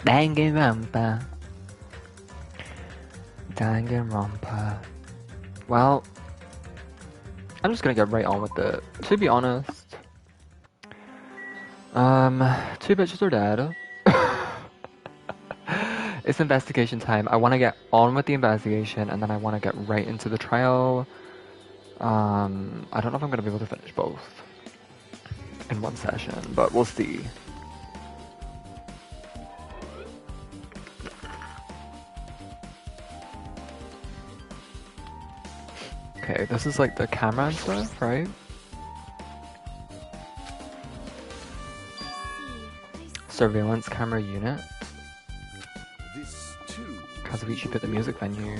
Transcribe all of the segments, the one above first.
Danganronpa. Danganronpa. Well, I'm just gonna get right on with it. To be honest, two bitches are dead. It's investigation time. I want to get on with the investigation, and then I want to get right into the trial. I don't know if I'm gonna be able to finish both in one session, but we'll see. Okay, this is like the camera and stuff, right? Surveillance camera unit. Kazuichi put the music venue.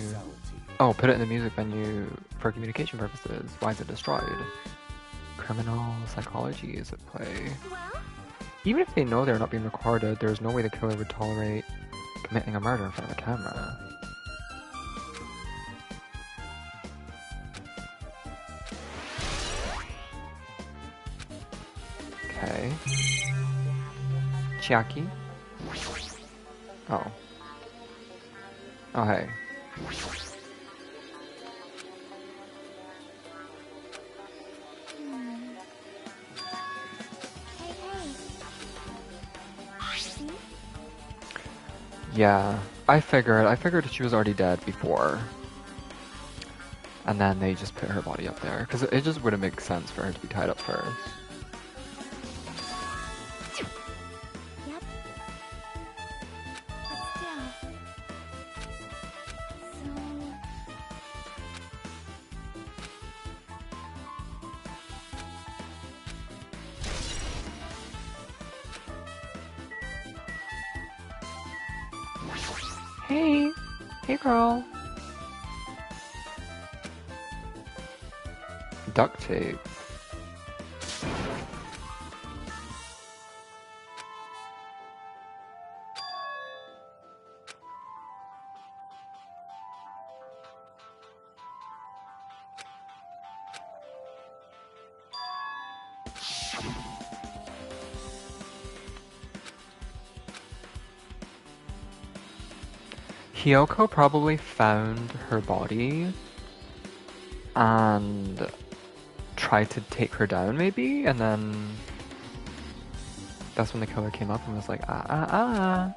Oh, put it in the music venue for communication purposes. Why is it destroyed? Criminal psychology is at play. Even if they know they're not being recorded, there's no way the killer would tolerate committing a murder in front of a camera. Okay. Chiaki? Oh. Oh, hey. Yeah, I figured she was already dead before. And then they just put her body up there, because it just wouldn't make sense for her to be tied up first. Hey girl. Duct tape. Hiyoko probably found her body and tried to take her down, maybe, and then that's when the killer came up and was like, ah, ah, ah.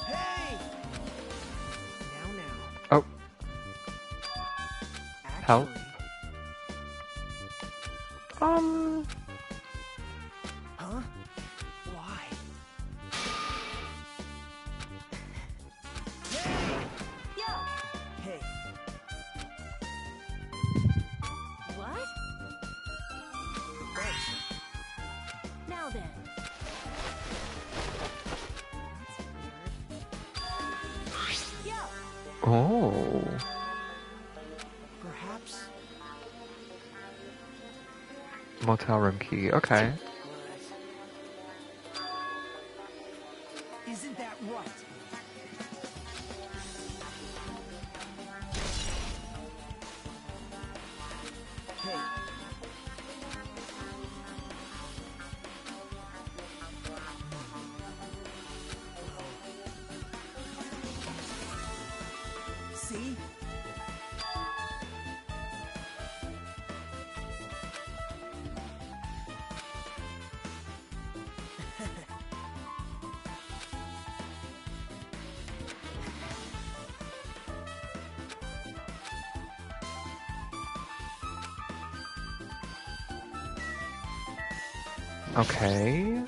Hey! Now. Oh. Help. Huh? Why? Hey! Yo! Hey. What? Thanks. Now then. That's weird. Yo! Oh. Perhaps. Motel room key, okay. Isn't that right? Hey. See? Okay.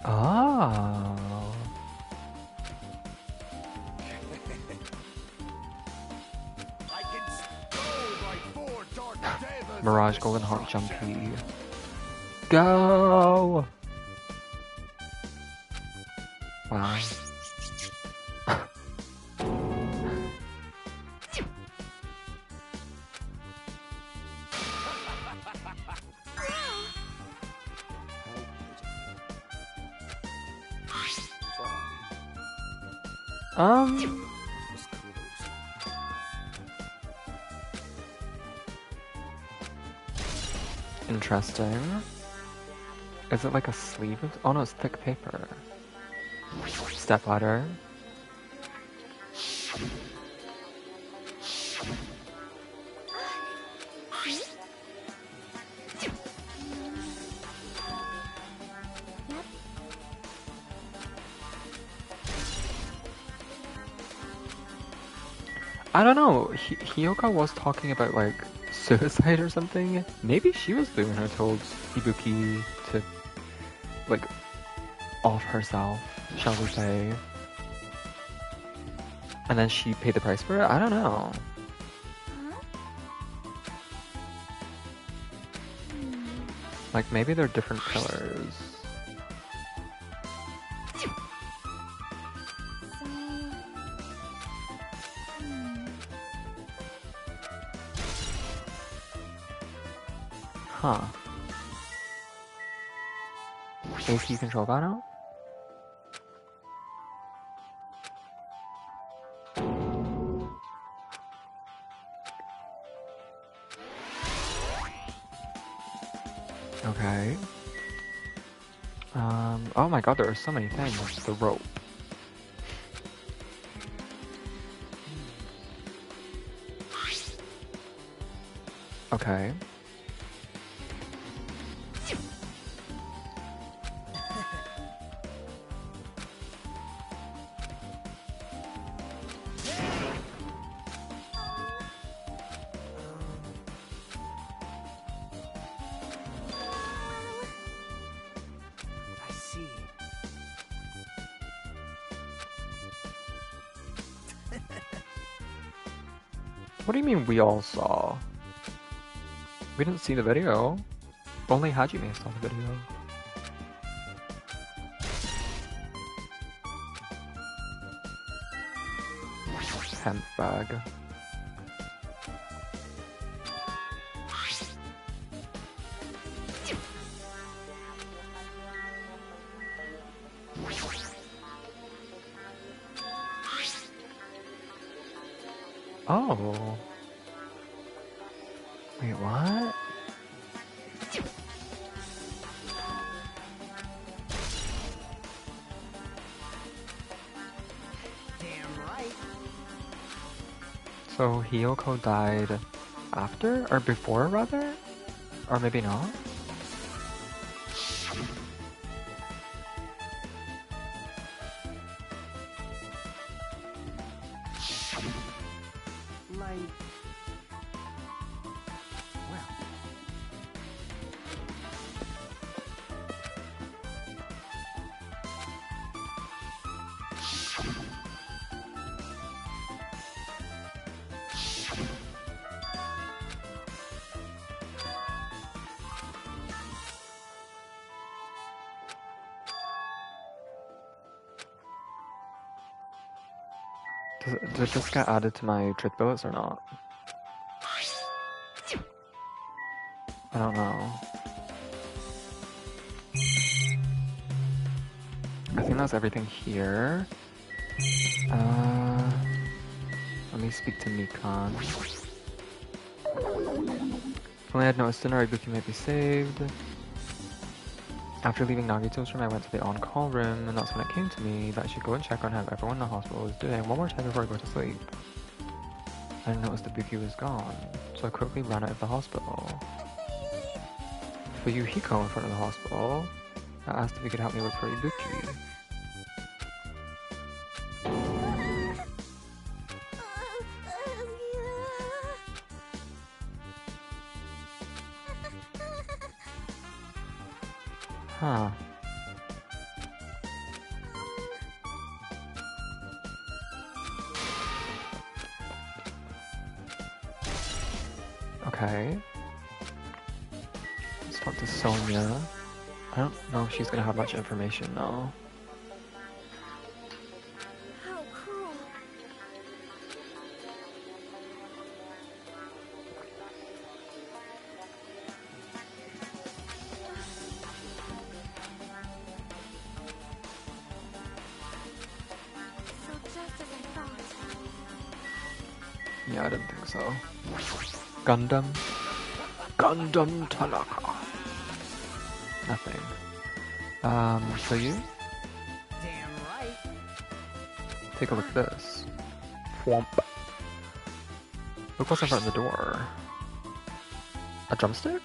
Oh. I can go by four dark devils. Mirage Golden Hawk Jumpy. Go! Wow. Interesting. Is it like a sleeve of— oh no, it's thick paper. Stepladder. I don't know, Hyoka was talking about like suicide or something. Maybe she was the one who told Ibuki to like off herself, shall we say. And then she paid the price for it? I don't know. Like maybe they're different pillars. Huh. AP control panel? Okay. Oh my god, there are so many things. The rope. Okay. I see. What do you mean we all saw? We didn't see the video. Only Hajime saw the video. Hemp bag. Oh. Wait, what? Damn right. So Hiyoko died after? Or before, rather? Or maybe not? Like, well, Did this get added to my trick bullets or not? I don't know. I think that's everything here. Let me speak to Mikan. If only I had noticed sooner, Ibuki might be saved. After leaving Nagito's room, I went to the on-call room, and that's when it came to me that I should go and check on how everyone in the hospital was doing one more time before I go to sleep. I didn't notice that Ibuki was gone, so I quickly ran out of the hospital. Fuyuhiko in front of the hospital. I asked if he could help me look for Ibuki. Huh. Okay. Let's talk to Sonia. I don't know if she's gonna have much information though. How cruel. So just as I thought. Yeah, I didn't think so. Gundam? Gundam Tanaka. Nothing. So you? Damn right. Take a look at this. Thwomp. Look what's in front of the door. A drumstick?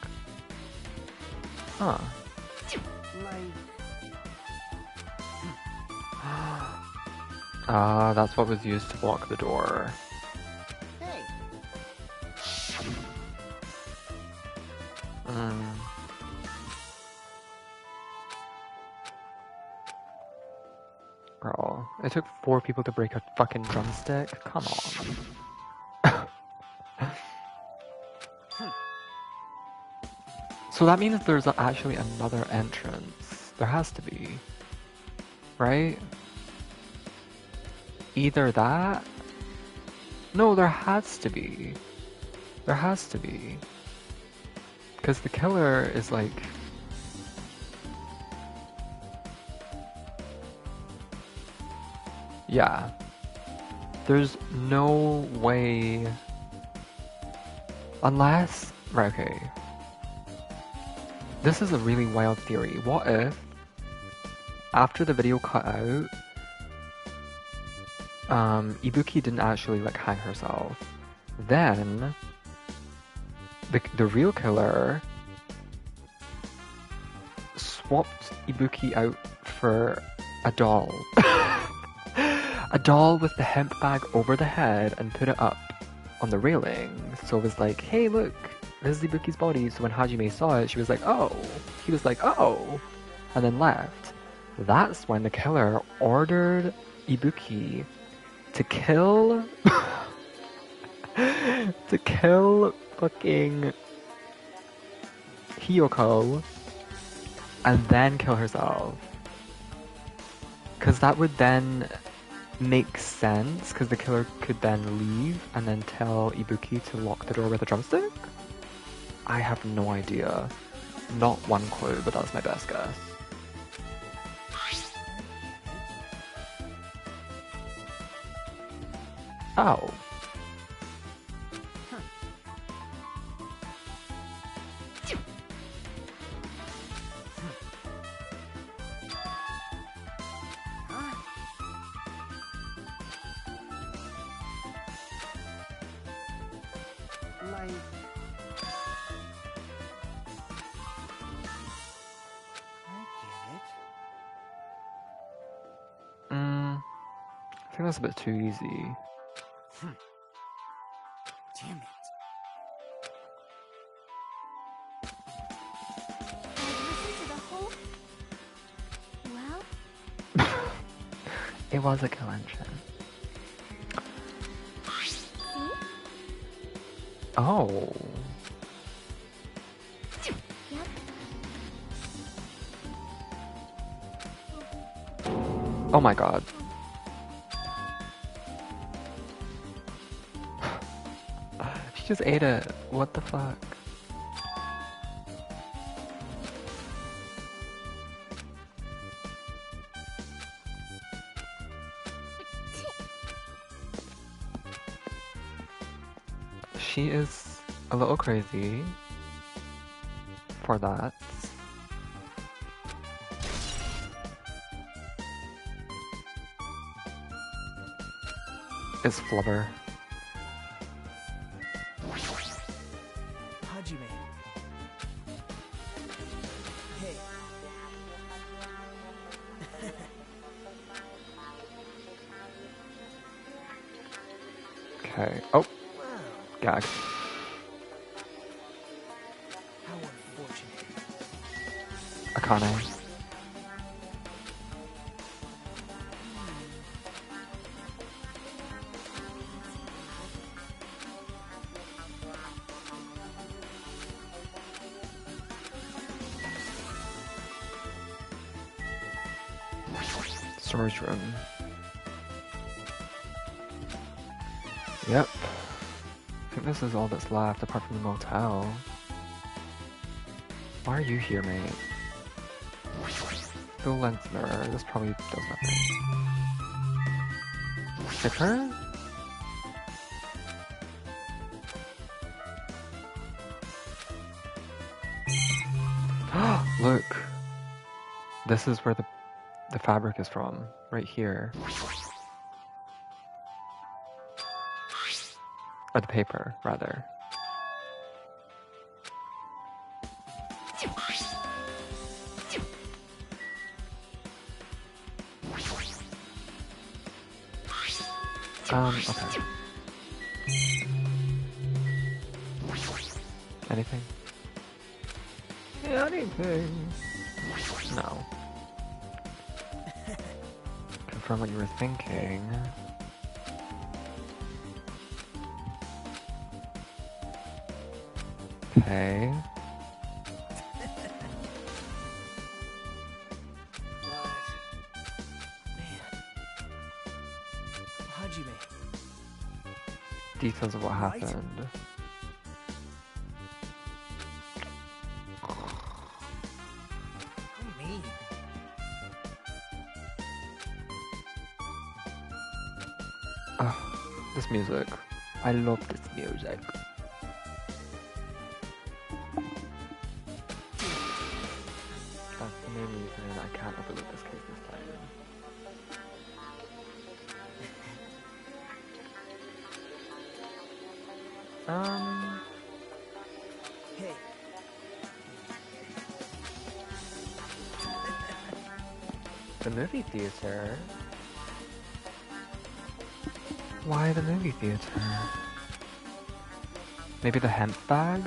Huh. Like, Ah, that's what was used to block the door. hey, Hmm. Girl, it took 4 people to break a fucking drumstick? Come on. So that means there's actually another entrance. There has to be. Right? Either that? No, there has to be. There has to be. Because the killer is like... Yeah. There's no way... Unless... Right, okay. This is a really wild theory. What if, after the video cut out, Ibuki didn't actually like hang herself. Then the real killer swapped Ibuki out for a doll. A doll with the hemp bag over the head and put it up on the railing. So it was like, hey look, this is Ibuki's body. So when Hajime saw it, she was like, oh. He was like, oh. And then left. That's when the killer ordered Ibuki to kill to kill fucking Hiyoko and then kill herself. Cause that would then make sense, because the killer could then leave and then tell Ibuki to lock the door with a drumstick? I have no idea. Not one clue, but that's my best guess. Oh. like, I get it. I think that's a bit too easy. Damn it. I've listened to the whole. Well, It was a kill entrance. see? Oh. Yep. Oh my god. She just ate it. What the fuck? She is a little crazy for that. It's Flubber. Hajime. Hey. Okay. Oh, Wow. gag. How unfortunate. Akane. Storage room. Yep. I think this is all that's left apart from the motel. Why are you here, mate? Full length mirror. This probably does nothing. Sticker? Look! This is where the fabric is from. Right here. Or the paper, rather. Okay. Anything? Yeah, anything. No. Confirm what you were thinking. Okay. Details of what happened. This music. I love this music. That's the main reason I can't overlook this case this time. Hey. The movie theater? Why the movie theater? Maybe the hemp bag?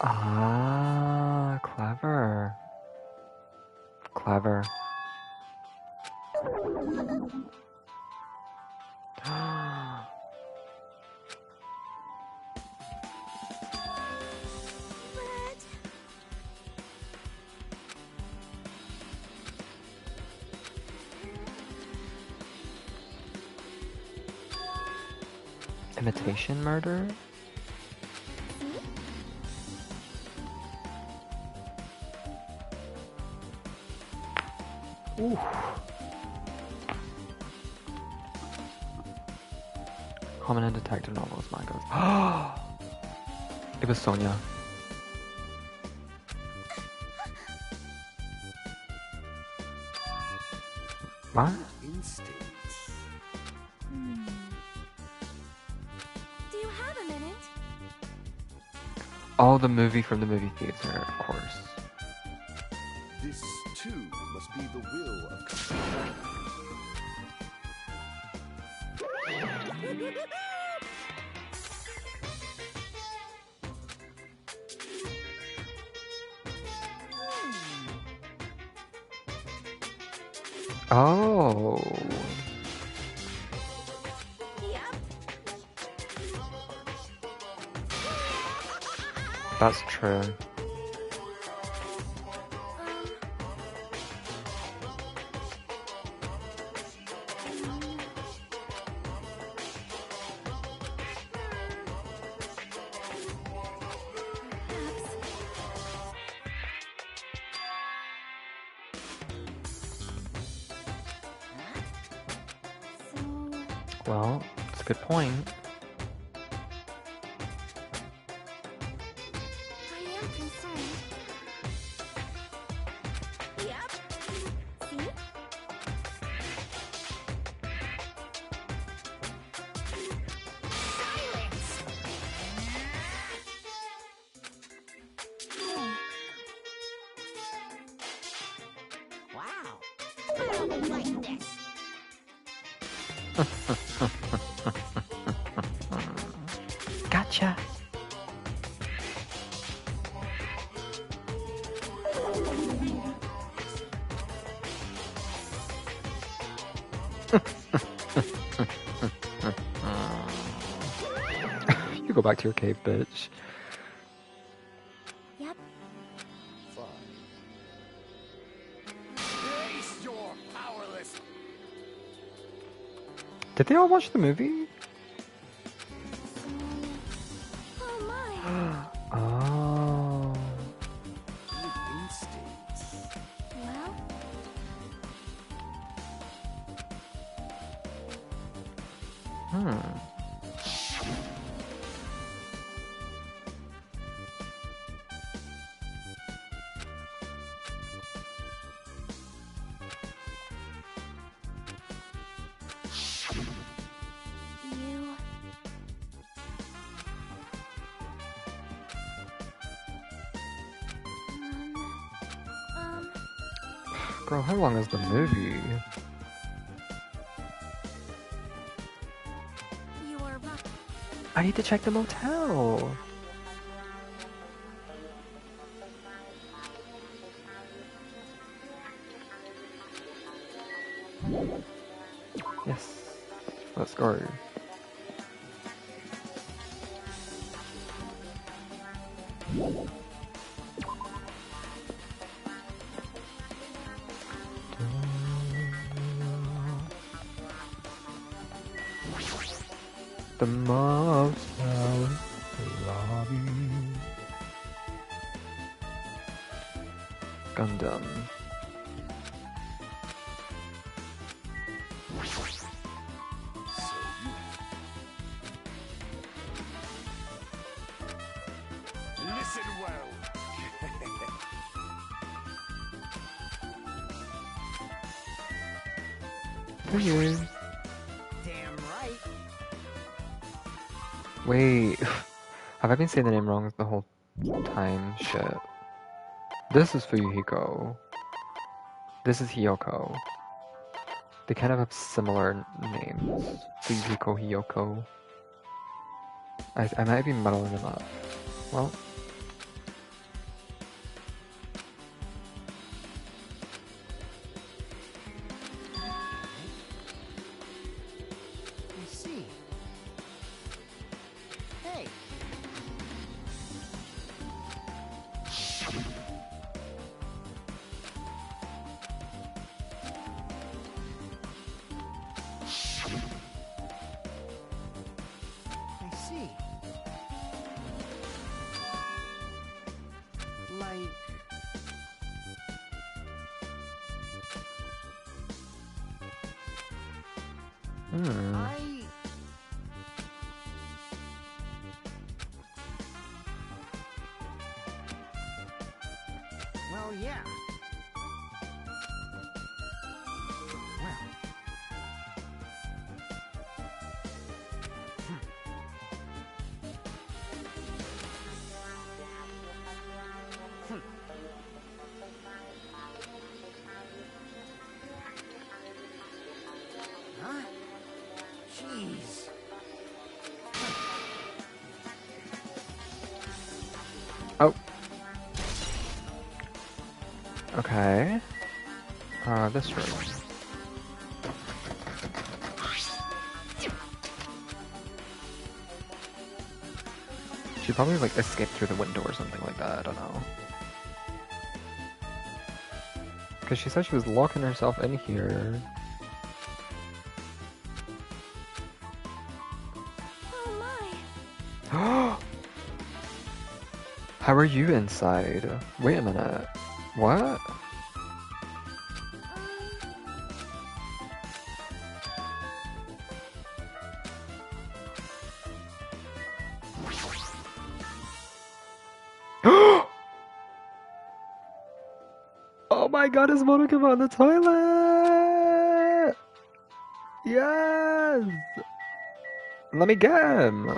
Ah, clever. Clever. Imitation murder? Ooh. Common and detective novels, mangas. It was Sonia. What? Instincts. Do you have a minute? Oh, the movie from the movie theater, of course. This too must be the will of. Oh. Yep. That's true. Well, it's a good point. I am concerned. Yep. See? Silence! Like this. Gotcha. You go back to your cave, bitch. Yep. Fine. Face your powerless. Did they all watch the movie? Oh my. Oh. Good instincts. Well, Hmm. you. Um. Girl, how long is the movie? You are right. I need to check the motel. Yes. Let's go. The motel lobby. Gundam. So you listen well. Weird. Damn right. Wait. Have I been saying the name wrong the whole time? Shit. This is Fuyuhiko. This is Hiyoko. They kind of have similar names. Fuyuhiko, Hiyoko. I might be muddling them up. Well. I see. Hey. I see. Like... Hmm. Well, yeah. Well. Huh? Jeez. Oh. Okay. This room. She probably like escaped through the window or something like that, I don't know. Because she said she was locking herself in here. Oh my. How are you inside? Wait a minute. What? Oh my god, is Monoka on the toilet? Yes! Let me get him!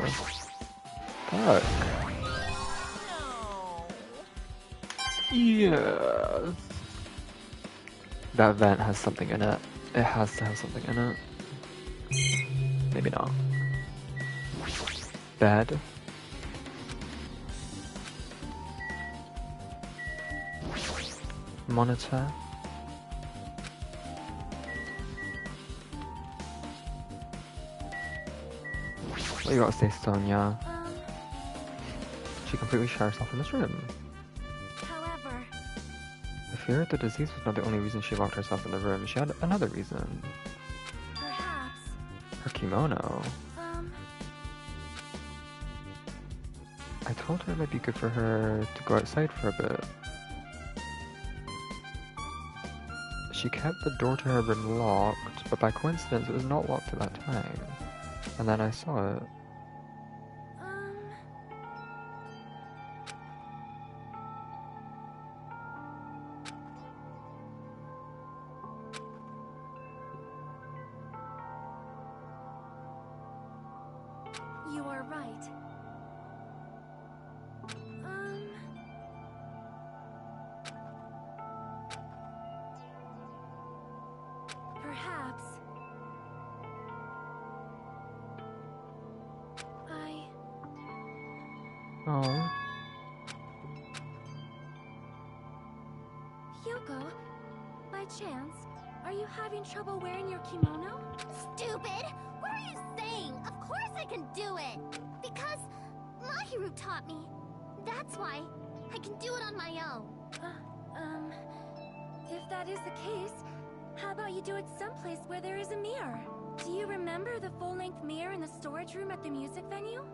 Fuck. No. Yes. That vent has something in it. It has to have something in it. Maybe not. Bed. Monitor. What you gotta say, Sonia? She completely shut herself in this room. However, The fear of the disease was not the only reason she locked herself in the room. She had another reason. perhaps, Her kimono. I told her it might be good for her to go outside for a bit. She kept the door to her room locked, but by coincidence it was not locked at that time. And then I saw it. you are right. Perhaps Oh. Hyuko, by chance, are you having trouble wearing your kimono? Stupid! What are you saying? Of course I can do it! Because Mahiru taught me. That's why I can do it on my own. If that is the case, how about you do it someplace where there is a mirror? Do you remember the full-length mirror in the storage room at the music venue?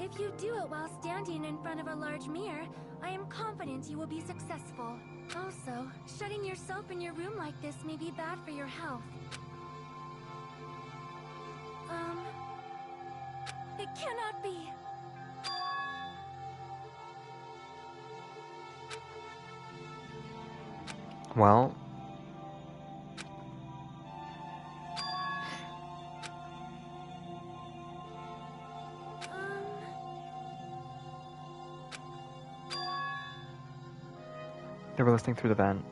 If you do it while standing in front of a large mirror, I am confident you will be successful. Also, shutting yourself in your room like this may be bad for your health. It cannot be. Well. They were listening through the vent.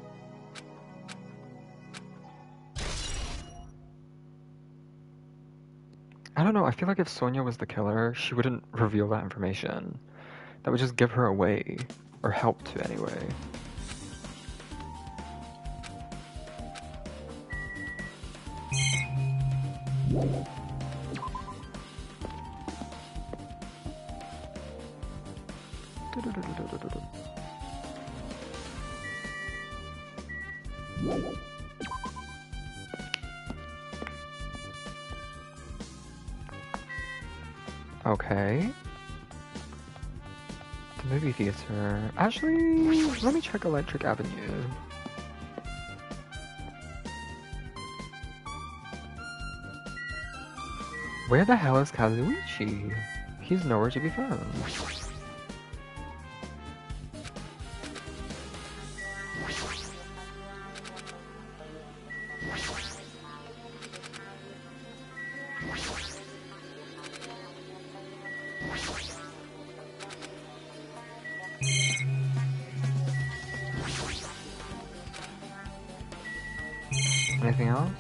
I don't know, I feel like if Sonia was the killer, she wouldn't reveal that information. That would just give her away. Or help to, anyway. Okay. The movie theater. Actually, let me check Electric Avenue. Where the hell is Kazuichi? He's nowhere to be found. Anything else?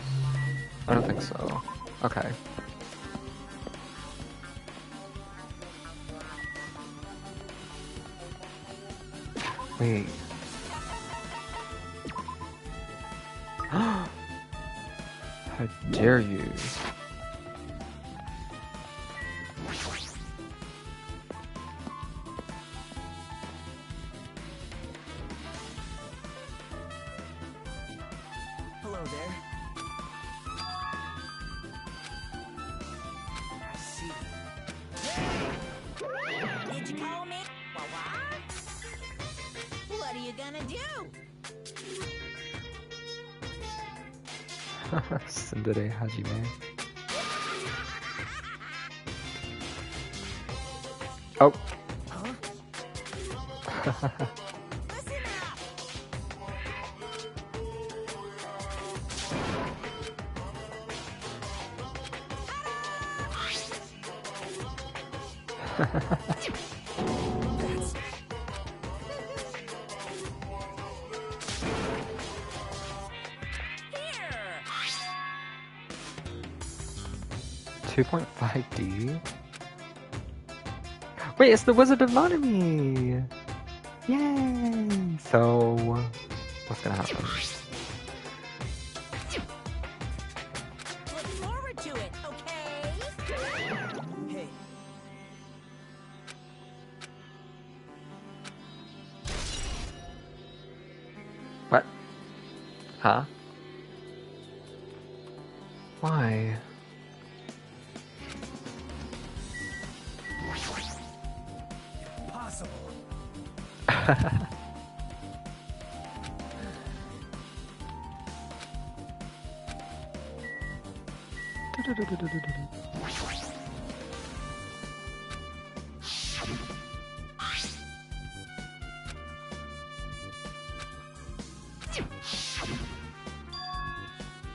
I don't think so. Okay. Wait. How dare you? Hello there. I see. Did you call me? What are you gonna do? Tsundere Hajime. Oh. Listen up! 2.5D? Wait, it's the Wizard of Monami! Yay! So, what's gonna happen? Look forward to it, okay? Hey, What? Huh? Why? Impossible.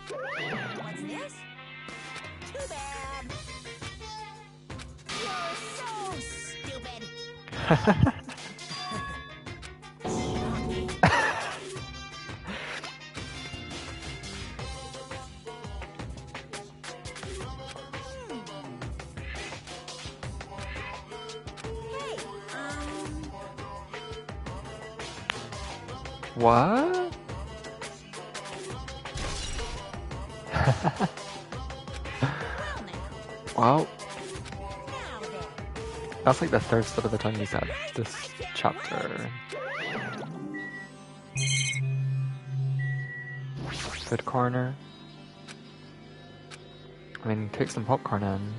What's this? Too bad. You're so stupid. Hey, What? well now. Well, Now then. that's like the third slip of the tongue you said this chapter. Food corner. I mean, take some popcorn in.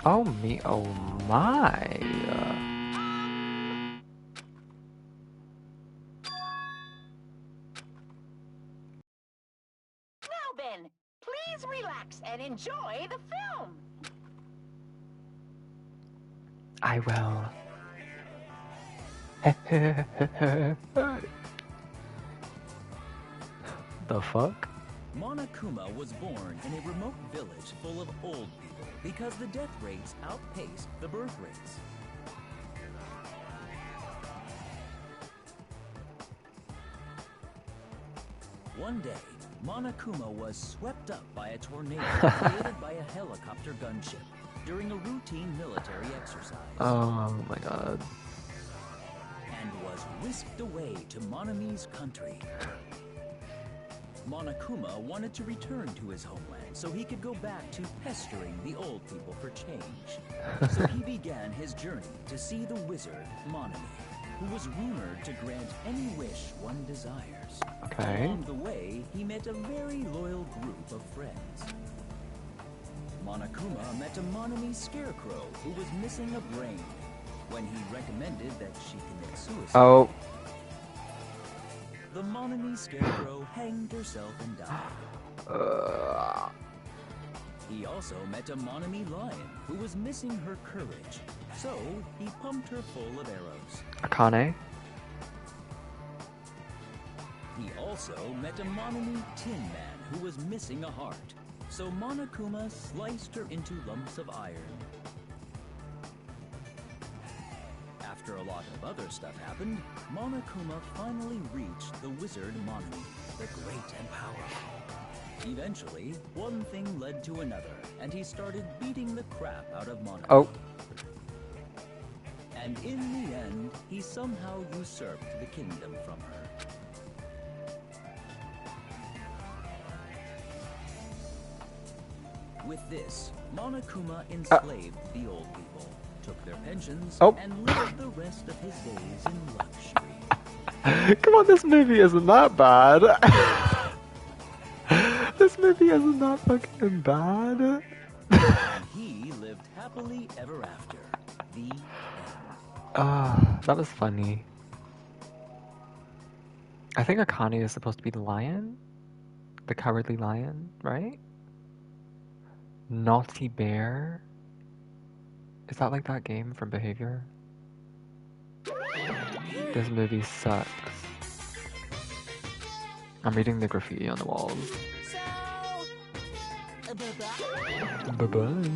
Oh me, oh my. Now then, please relax and enjoy the film. I will. The fuck? Monokuma was born in a remote village full of old people because the death rates outpaced the birth rates. One day, Monokuma was swept up by a tornado created by a helicopter gunship during a routine military exercise. Oh my god. And was whisked away to Monami's country. Monokuma wanted to return to his homeland so he could go back to pestering the old people for change. So he began his journey to see the wizard Monami, who was rumored to grant any wish one desires. Okay. Along the way, he met a very loyal group of friends. Monokuma met a Monami scarecrow who was missing a brain. When he recommended that she commit suicide, Oh, the Monami scarecrow hanged herself and died. He also met a Monami lion who was missing her courage, so he pumped her full of arrows. Akane. He also met a Monami tin man who was missing a heart, so Monokuma sliced her into lumps of iron. After a lot of other stuff happened, Monokuma finally reached the wizard Monami, the great and powerful. Eventually, one thing led to another, and he started beating the crap out of Monami. Oh. And in the end, he somehow usurped the kingdom from her. With this, Monokuma enslaved the old people, took their pensions, Oh. and lived the rest of his days in luxury. Come on, this movie isn't that bad. This movie isn't that fucking bad. And he lived happily ever after. The end. Ah, that was funny. I think Akane is supposed to be the lion? The cowardly lion, right? Naughty bear? Is that like that game from Behavior? This movie sucks. I'm reading the graffiti on the walls. So, bye-bye. Bye-bye.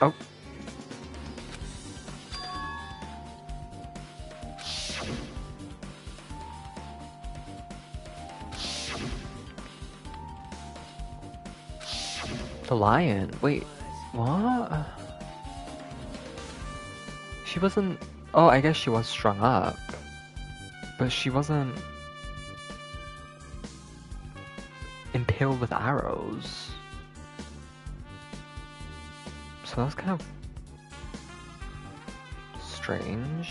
Oh. The lion. Wait, what? She wasn't. Oh, I guess she was strung up. But she wasn't impaled with arrows. So that's kind of strange.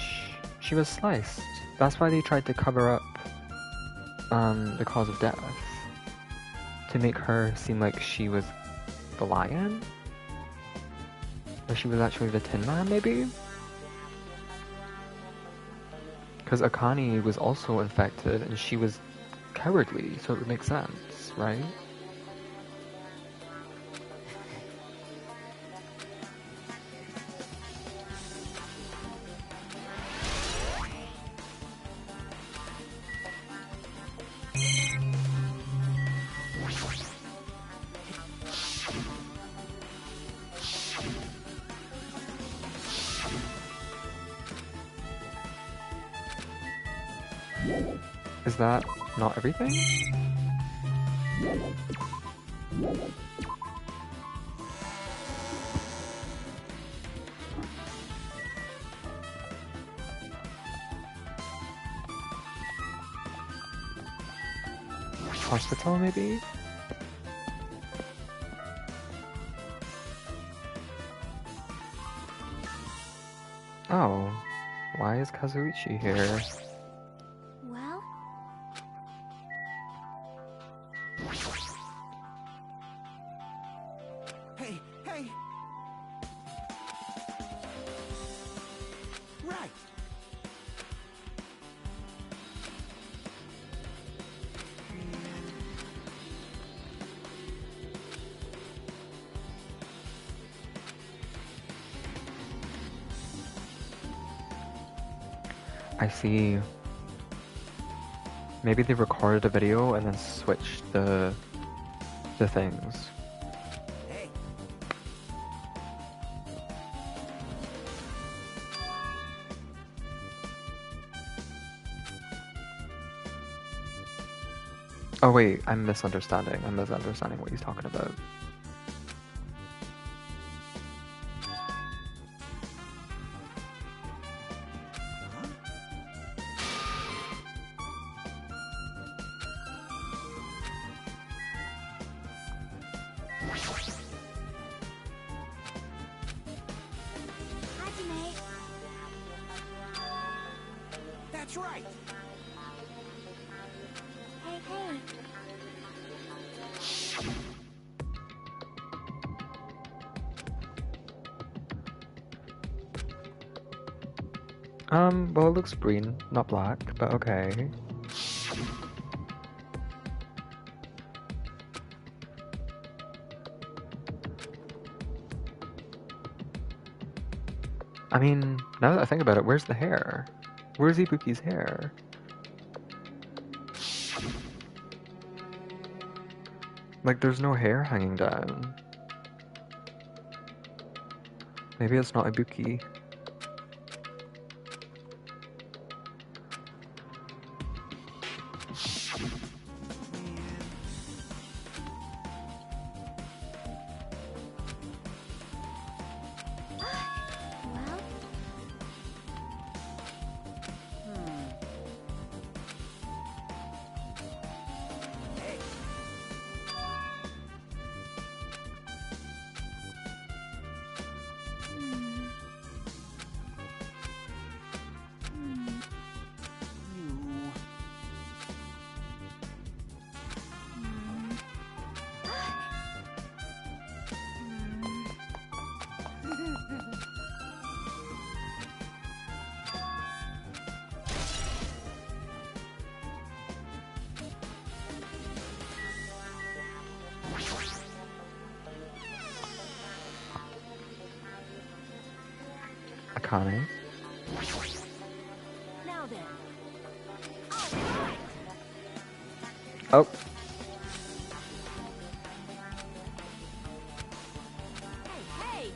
She was sliced. That's why they tried to cover up the cause of death. To make her seem like she was the lion? Or she was actually the Tin Man, maybe? Because Akane was also infected and she was cowardly, so it would make sense, right? Is that not everything? Hospital, maybe? Oh, why is Kazuichi here? Well, Hey, hey! Right! I see. Maybe they recorded a video and then switched the things. Hey! Oh wait, I'm misunderstanding. I'm misunderstanding what he's talking about. Hajime. That's right! Hey, hey. Well, it looks green, not black, but okay. I mean, now that I think about it, where's the hair? Where's Ibuki's hair? Like, there's no hair hanging down. Maybe it's not Ibuki. Well, Akane. now then. Oh, Hey, hey.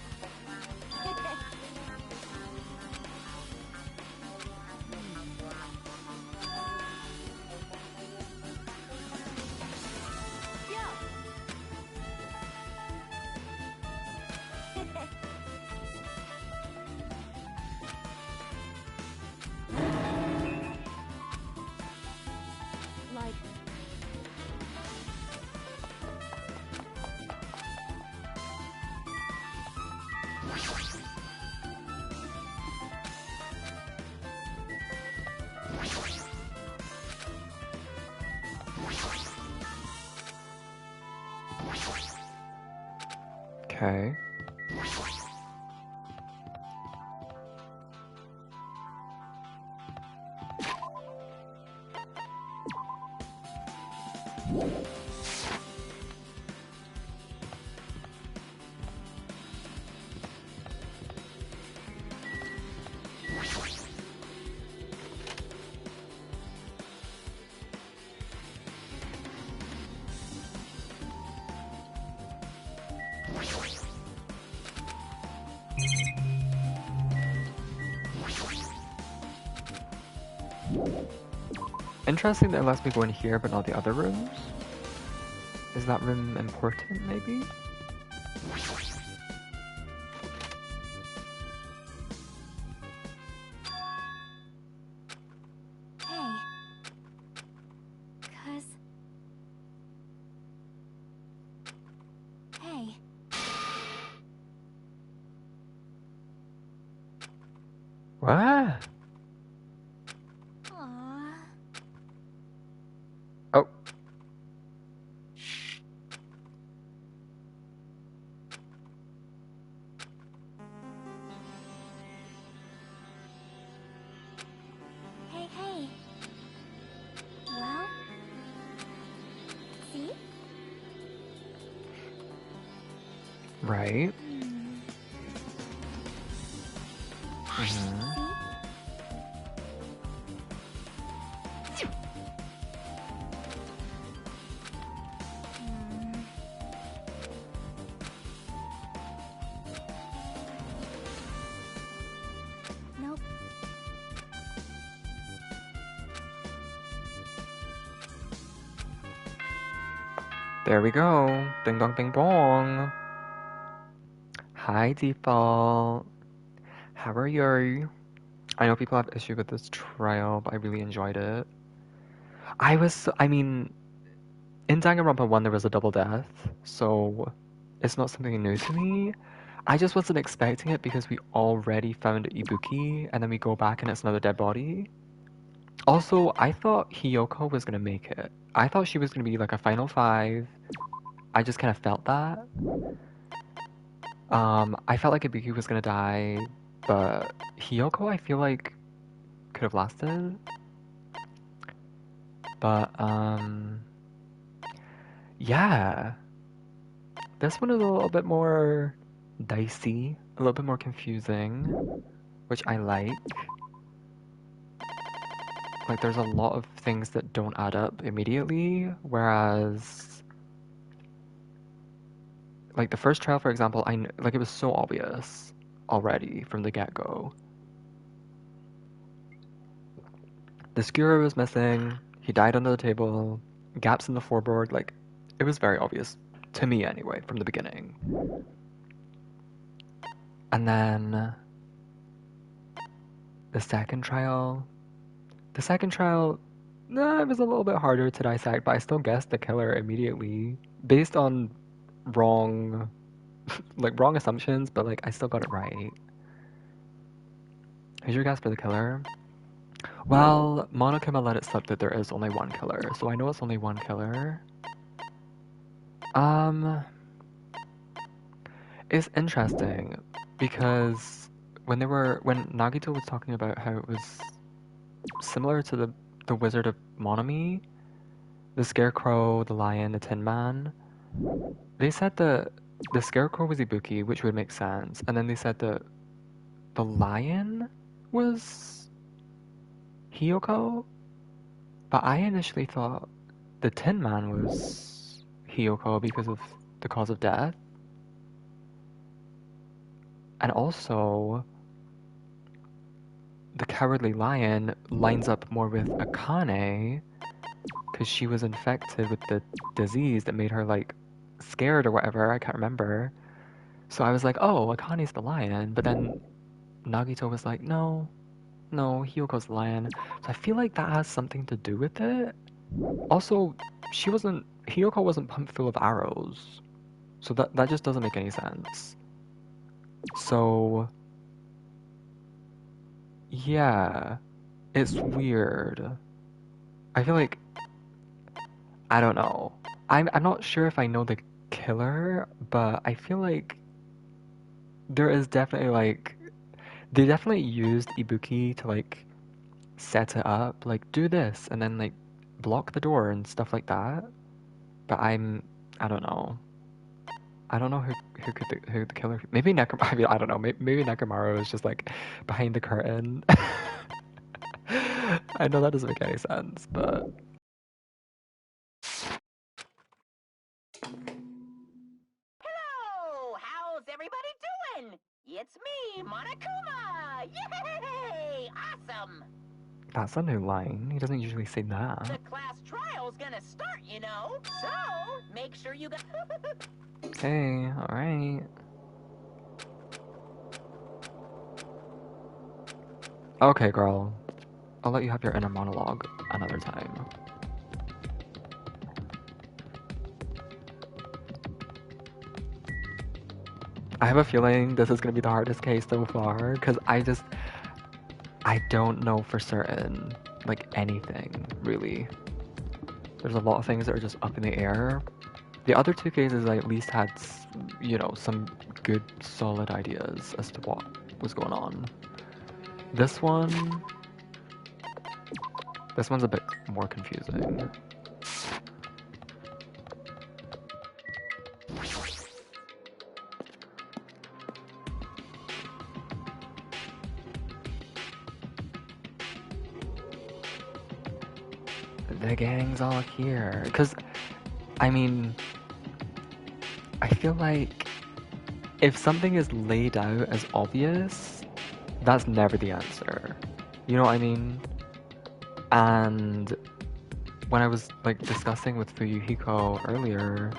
Okay. Interesting that it lets me go in here but not the other rooms. Is that room important, maybe? Hey. 'Cause... Hey. What? Aww. Oh. Hey, hey. Well? See? Right. See? Nope. There we go. Ding dong ding dong. Hi, Default. How are you? I know people have issue with this trial, but I really enjoyed it. I mean, in Danganronpa 1 there was a double death, so it's not something new to me. I just wasn't expecting it because we already found Ibuki, and then we go back and it's another dead body. Also, I thought Hiyoko was gonna make it. I thought she was gonna be like a final five. I just kind of felt that. I felt like Ibuki was gonna die, but Hiyoko I feel like could have lasted. But, yeah. This one is a little bit more dicey, a little bit more confusing, which I like. Like, there's a lot of things that don't add up immediately, whereas, like, the first trial, for example, like, it was so obvious already from the get-go. The skewer was missing, he died under the table, gaps in the floorboard, like, it was very obvious, to me anyway, from the beginning. And then the second trial, nah, it was a little bit harder to dissect, but I still guessed the killer immediately based on wrong, like wrong assumptions, but like I still got it right. Who's your guess for the killer? Well, Monokuma let it slip that there is only one killer, so I know it's only one killer. It's interesting because when Nagito was talking about how it was similar to the Wizard of Monami, the Scarecrow, the Lion, the Tin Man, they said the Scarecrow was Ibuki, which would make sense, and then they said the Lion was Hiyoko, but I initially thought the Tin Man was Hiyoko because of the cause of death. And also, the Cowardly Lion lines up more with Akane because she was infected with the disease that made her like scared or whatever. I can't remember. So I was like, oh, Akane's the lion. But then Nagito was like, no, Hiyoko's the lion. So I feel like that has something to do with it. Also, Hiyoko wasn't pumped full of arrows. So that just doesn't make any sense. So, yeah, it's weird. I feel like, I don't know. I'm not sure if I know the killer, but I feel like there is definitely like they definitely used Ibuki to like set it up, like do this and then like block the door and stuff like that. But I don't know. I don't know who the killer. Maybe Nekomaru. I mean, I don't know. Maybe Nekomaru is just like behind the curtain. I know that doesn't make any sense, but Hello! How's everybody doing? It's me, Monokuma! Yay! Awesome! that's a new line. He doesn't usually say The that. class trial's gonna start, you know? So, make sure you got... Okay, alright. Okay, girl. I'll let you have your inner monologue another time. I have a feeling this is gonna be the hardest case so far, because I don't know for certain, like, anything, really. There's a lot of things that are just up in the air. The other two cases, I at least had, you know, some good, solid ideas as to what was going on. This one's a bit more confusing. The gang's all here. Because, I mean, I feel like if something is laid out as obvious, that's never the answer. You know what I mean? And when I was like discussing with Fuyuhiko earlier,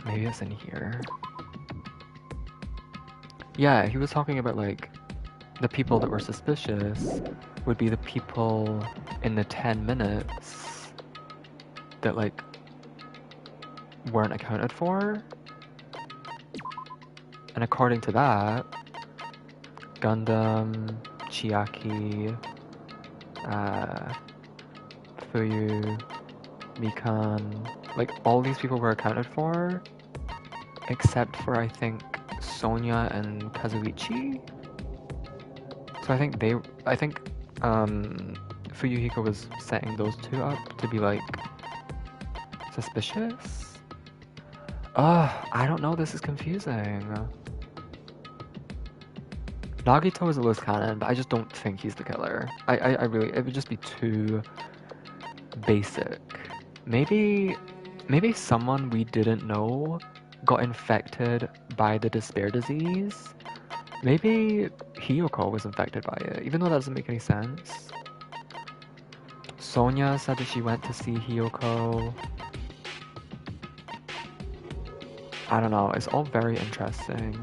maybe it's in here. Yeah, he was talking about like the people that were suspicious would be the people in the 10 minutes that like weren't accounted for. And according to that, Gundam, Chiaki, Fuyu, Mikan, like all these people were accounted for, except for I think Sonia and Kazuichi. So I think Fuyuhiko was setting those two up to be like suspicious. I don't know. This is confusing. Nagito is a loose cannon, but I just don't think he's the killer. I really, it would just be too basic. Maybe someone we didn't know got infected by the despair disease. Maybe Hiyoko was infected by it, even though that doesn't make any sense. Sonia said that she went to see Hiyoko. I don't know, it's all very interesting.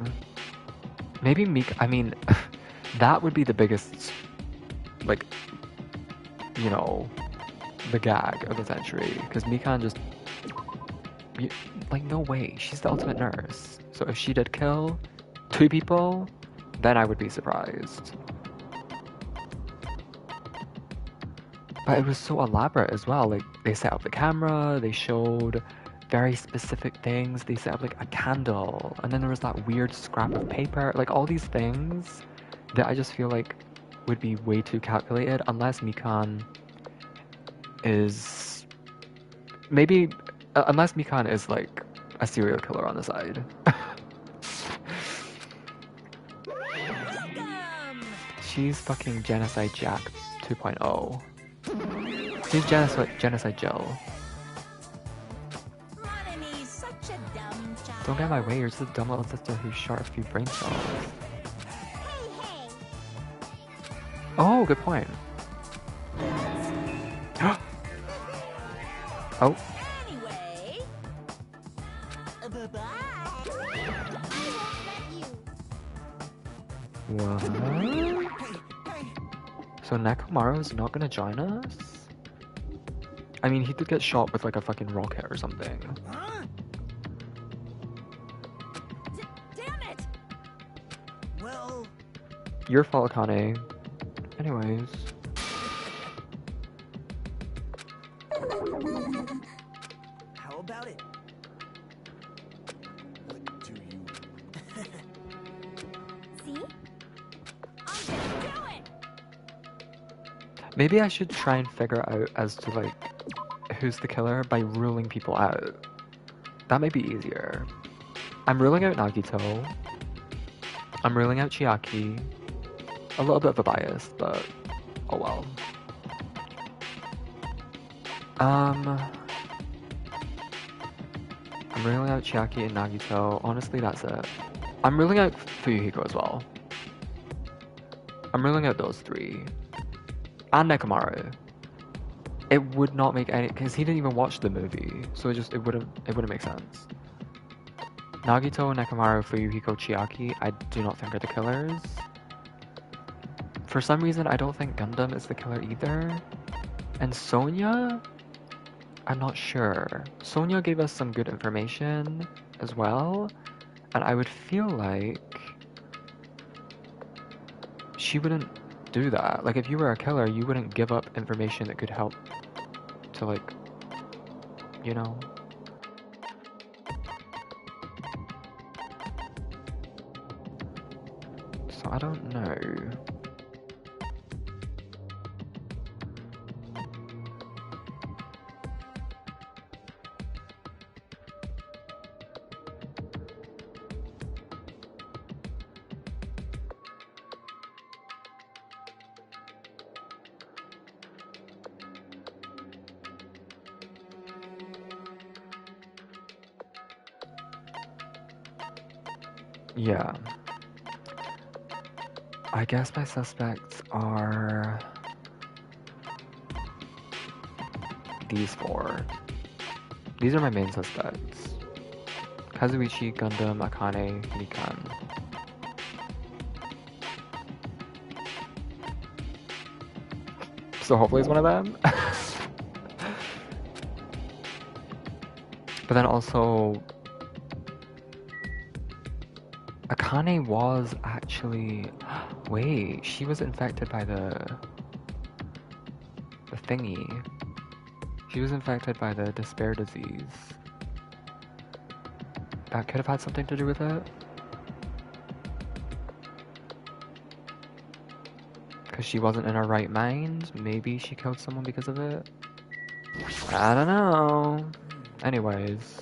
Maybe I mean, that would be the biggest, like, you know, the gag of the century. Because Mikan just, like, no way, she's the ultimate nurse. So if she did kill 2 people, then I would be surprised. But it was so elaborate as well. Like, they set up the camera, they showed very specific things. They set up like a candle, and then there was that weird scrap of paper. Like all these things that I just feel like would be way too calculated unless Mikan is unless Mikan is like a serial killer on the side. Welcome! She's fucking Genocide Jack 2.0. She's Genocide Jill. Monony's such a dumb child. Don't get in my way, you're just a dumb little sister who shot a few brain cells. Hey, hey! Oh, good point. Oh, Anyway, bye-bye. I won't let you. what? So Nekomaru's not gonna join us? I mean, he did get shot with like a fucking rocket or something. Huh? Damn it! Well, Your fault, Akane. Anyways. how about it? Maybe I should try and figure out as to like who's the killer by ruling people out. That might be easier. I'm ruling out Nagito. I'm ruling out Chiaki. A little bit of a bias, but oh well. I'm ruling out Chiaki and Nagito. Honestly, that's it. I'm ruling out Fuyuhiko as well. I'm ruling out those three. And Nekomaru. It would not make any, because he didn't even watch the movie, so it wouldn't make sense. Nagito, Nekomaru, Fuyuhiko, Chiaki, I do not think are the killers. For some reason, I don't think Gundam is the killer either. And Sonia, I'm not sure. Sonia gave us some good information as well, and I would feel like she wouldn't do that. Like, if you were a killer, you wouldn't give up information that could help to, like, you know? So I don't know. Yeah. I guess my suspects are these four. These are my main suspects. Kazuichi, Gundam, Akane, Mikan. So hopefully it's one of them. But then also Akane was actually... Wait, she was infected by the thingy. She was infected by the despair disease. That could have had something to do with it. Because she wasn't in her right mind. Maybe she killed someone because of it. I don't know. Anyways.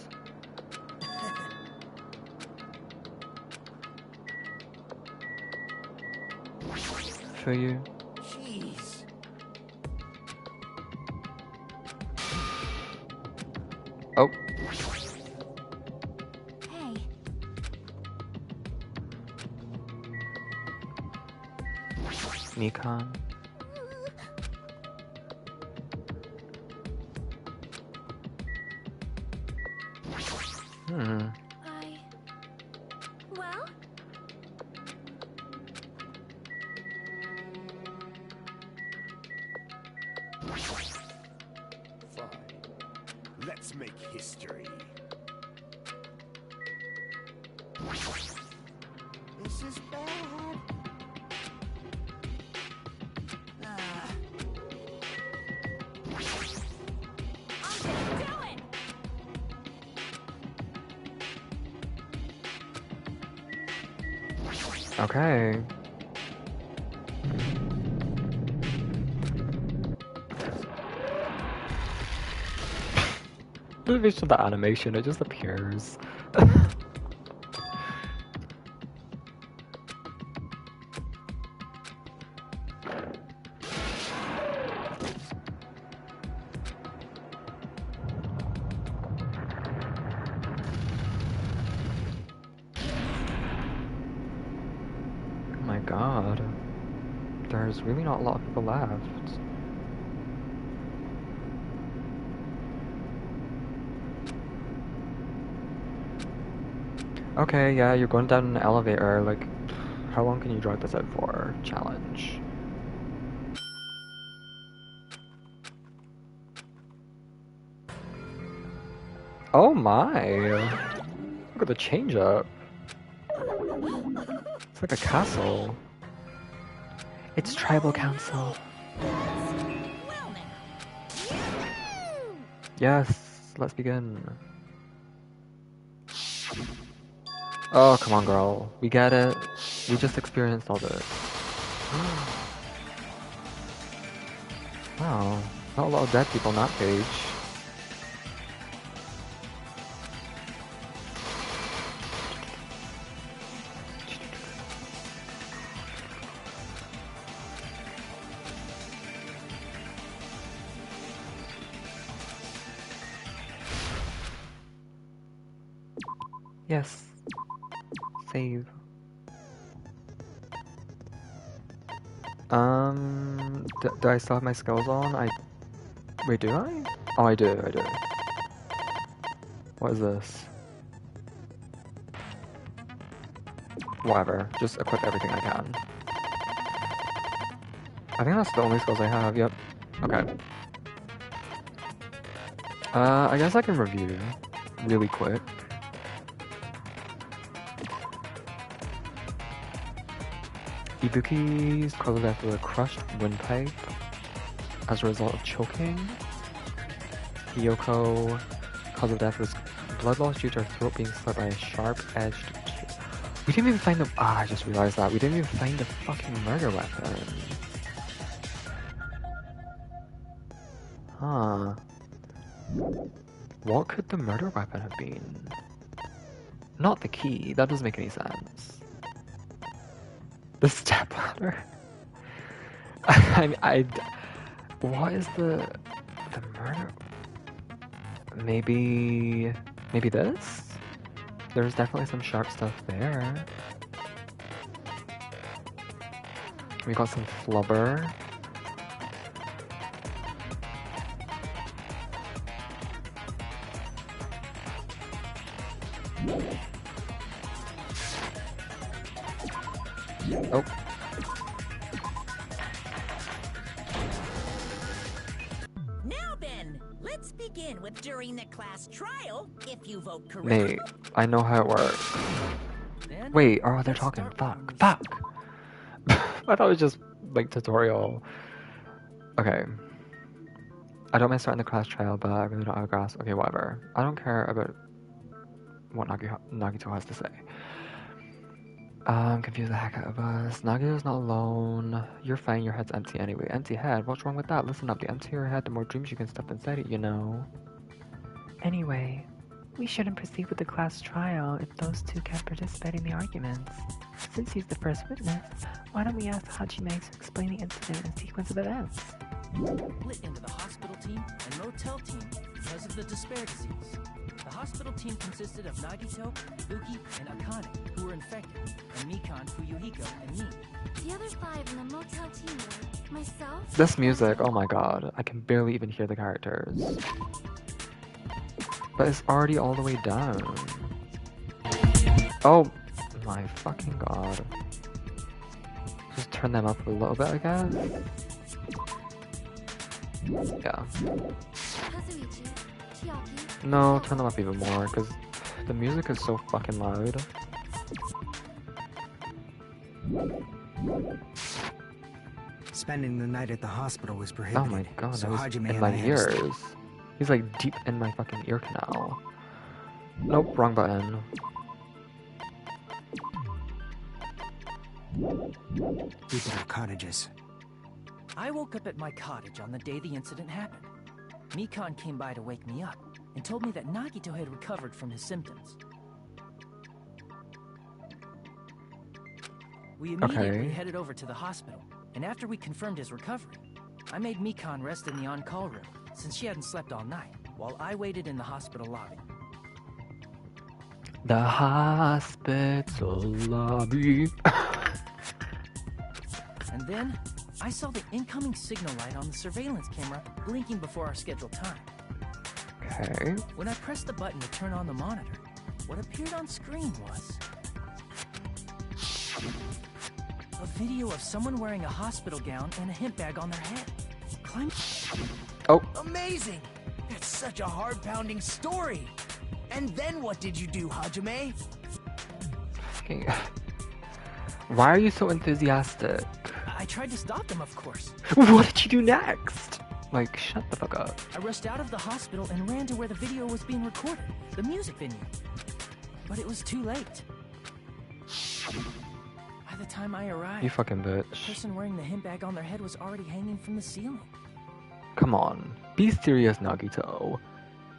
For you. Jeez. Oh. Hey, Mikan. Hmm. well, Fine. Let's make history. This is bad. Ah. Okay. It's just the animation, it just appears. Oh my god. There's really not a lot of people left. Okay, yeah, you're going down an elevator, like, how long can you drag this out for? Challenge. Oh my! Look at the change up. It's like a castle. It's tribal council. Well now. Yes, let's begin. Oh, come on, girl. We get it. We just experienced all this. Wow, not a lot of dead people on that page. Yes. Save. Do I still have my skills on? Wait, do I? Oh, I do. What is this? Whatever. Just equip everything I can. I think that's the only skills I have. Yep. Okay. I guess I can review really quick. Ibuki's cause of death was a crushed windpipe as a result of choking. Hiyoko cause of death was blood loss due to her throat being slit by a sharp-edged. We didn't even find the. I just realized that we didn't even find the fucking murder weapon. Huh. What could the murder weapon have been? Not the key. That doesn't make any sense. The stepladder. What is the murder? Maybe this? There's definitely some sharp stuff there. We got some flubber. Oh. Now then, let's begin with during the class trial. If you vote correctly. Mate, I know how it works. Then Wait, oh, they're let's talking. start Fuck. with- Fuck. I thought it was just like tutorial. Okay. I don't mind starting the class trial, but I really don't have a grasp. Okay, whatever. I don't care about what Nagito has to say. Confuse the heck out of us. Nagito's not alone. You're fine, your head's empty anyway. Empty head? What's wrong with that? Listen up, the emptier your head, the more dreams you can stuff inside it, you know. Anyway, we shouldn't proceed with the class trial if those two can't participate in the arguments. Since he's the first witness, why don't we ask Hajime to explain the incident and sequence of events? Split into the hospital team and motel team because of the despair disease. The hospital team consisted of Nagito, Ibuki, and Akane, who were infected, and Mikan, Fuyuhiko, and me. The other 5 in the motel team were myself. This music, oh my god, I can barely even hear the characters. But it's already all the way down. Oh my fucking god. Just turn them up a little bit, I guess. Yeah. Kazuichi, Chiaki. No, turn them up even more, because the music is so fucking loud. Spending the night at the hospital was Oh prohibited. my god, so that was Hajime in and my I had to ears. He's like deep in my fucking ear canal. Nope, wrong button. keep at our cottages. I woke up at my cottage on the day the incident happened. Mikan came by to wake me up and told me that Nagito had recovered from his symptoms. We immediately headed over to the hospital, and after we confirmed his recovery, I made Mikan rest in the on-call room since she hadn't slept all night, while I waited in the hospital lobby. The hospital lobby. And then, I saw the incoming signal light on the surveillance camera blinking before our scheduled time. Okay. When I pressed the button to turn on the monitor, what appeared on screen was a video of someone wearing a hospital gown and a hemp bag on their head. Oh. Amazing! That's such a heart-pounding story. And then what did you do, Hajime? Fucking. Why are you so enthusiastic? I tried to stop them, of course. What did you do next? Like, shut the fuck up. I rushed out of the hospital and ran to where the video was being recorded, the music venue. But it was too late. By the time I arrived, You fucking the bitch. person wearing the hemp bag on their head was already hanging from the ceiling. Come on. Be serious, Nagito.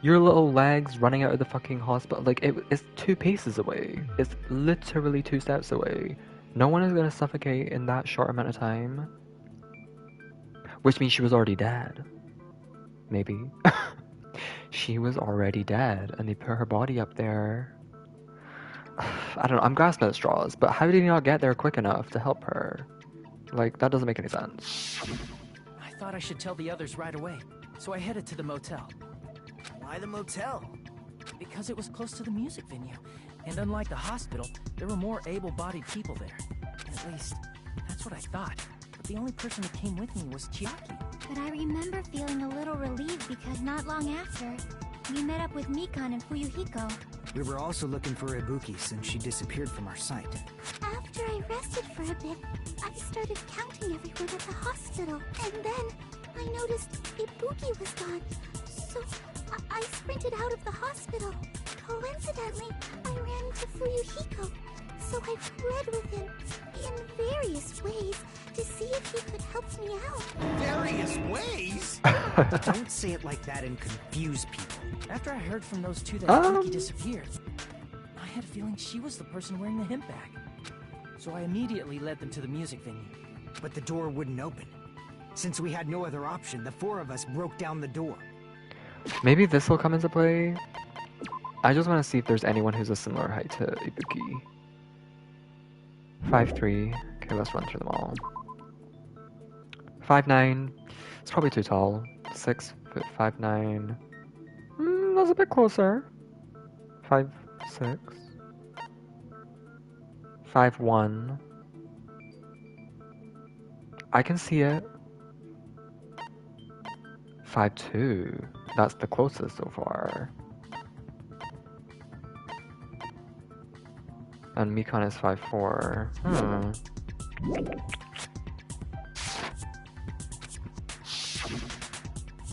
Your little legs running out of the fucking hospital, like, it's 2 paces away. It's literally 2 steps away. No one is gonna suffocate in that short amount of time. Which means she was already dead. Maybe. She was already dead, and they put her body up there. I don't know, I'm grasping at straws, but how did he not get there quick enough to help her? Like, that doesn't make any sense. I thought I should tell the others right away, so I headed to the motel. Why the motel? Because it was close to the music venue, and unlike the hospital, there were more able-bodied people there. At least, that's what I thought. But the only person who came with me was Chiaki. But I remember feeling a little relieved because not long after, we met up with Mikan and Fuyuhiko. We were also looking for Ibuki since she disappeared from our sight. After I rested for a bit, I started counting everyone at the hospital. And then, I noticed Ibuki was gone. So, I sprinted out of the hospital. Coincidentally, I ran into Fuyuhiko. So I fled with him in various ways to see if he could help me out. Various ways? Don't say it like that and confuse people. After I heard from those two that Ibuki disappeared, I had a feeling she was the person wearing the hemp bag. So I immediately led them to the music venue. But the door wouldn't open. Since we had no other option, the 4 of us broke down the door. Maybe this will come into play. I just want to see if there's anyone who's a similar height to Ibuki. 5'3". Okay, let's run through them all. 5'9". It's probably too tall. 6'5'9". That's a bit closer. 5'6". 5'1". I can see it. 5'2". That's the closest so far. And Mikan is 5'4".